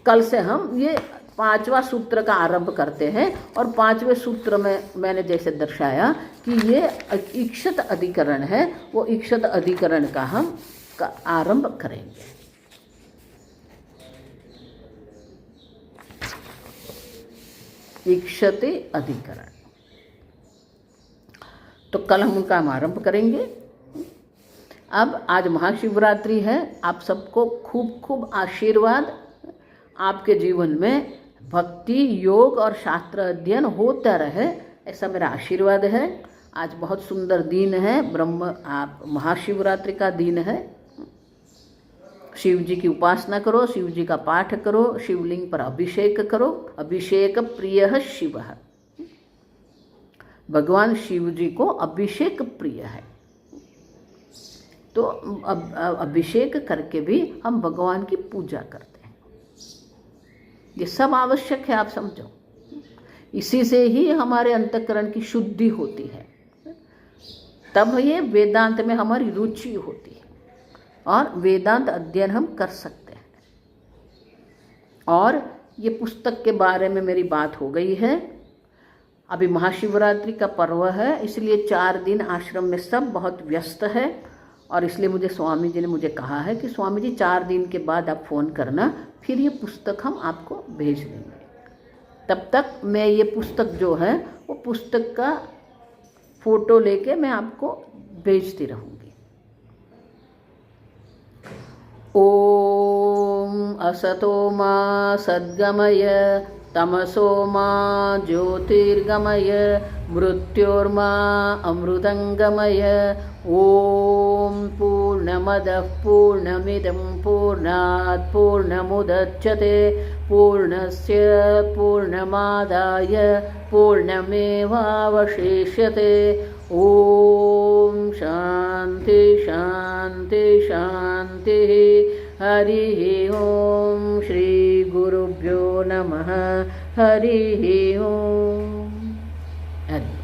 कल से हम ये 5वां सूत्र का आरंभ करते हैं, और 5वें सूत्र में मैंने जैसे दर्शाया कि ये ईक्षत अधिकरण है, वो ईक्षत अधिकरण का हम आरंभ करेंगे। ईक्षते अधिकरण, तो कल हम उनका आरंभ करेंगे। अब आज महाशिवरात्रि है, आप सबको खूब खूब आशीर्वाद, आपके जीवन में भक्ति, योग और शास्त्र अध्ययन होता रहे, ऐसा मेरा आशीर्वाद है। आज बहुत सुंदर दिन है, आप महाशिवरात्रि का दिन है। शिव जी की उपासना करो, शिव जी का पाठ करो, शिवलिंग पर अभिषेक करो। अभिषेक प्रिय शिव, भगवान शिव जी को अभिषेक प्रिय है। तो अभिषेक करके भी हम भगवान की पूजा करते हैं। ये सब आवश्यक है, आप समझो। इसी से ही हमारे अंतःकरण की शुद्धि होती है, तब ये वेदांत में हमारी रुचि होती है, और वेदांत अध्ययन हम कर सकते हैं। और ये पुस्तक के बारे में मेरी बात हो गई है। अभी महाशिवरात्रि का पर्व है, इसलिए 4 दिन आश्रम में सब बहुत व्यस्त है, और इसलिए मुझे स्वामी जी ने मुझे कहा है कि स्वामी जी 4 दिन के बाद आप फ़ोन करना, फिर ये पुस्तक हम आपको भेज देंगे। तब तक मैं ये पुस्तक जो है, वो पुस्तक का फ़ोटो लेके मैं आपको भेजती रहूँगी। ओम असतो मा सद्गमय तमसो मा ज्योतिर्गमय मृत्योर्मा अमृतंगमय। ओम पूर्णमदः पूर्णमिदं पूर्णात् पूर्णमुदच्यते पूर्णस्य पूर्णमादाय पूर्णमेवावशिष्यते। ओम शांति शांति शांति। हरि ओम। श्री गुरुभ्यो नमः। हरि ओम। हरि।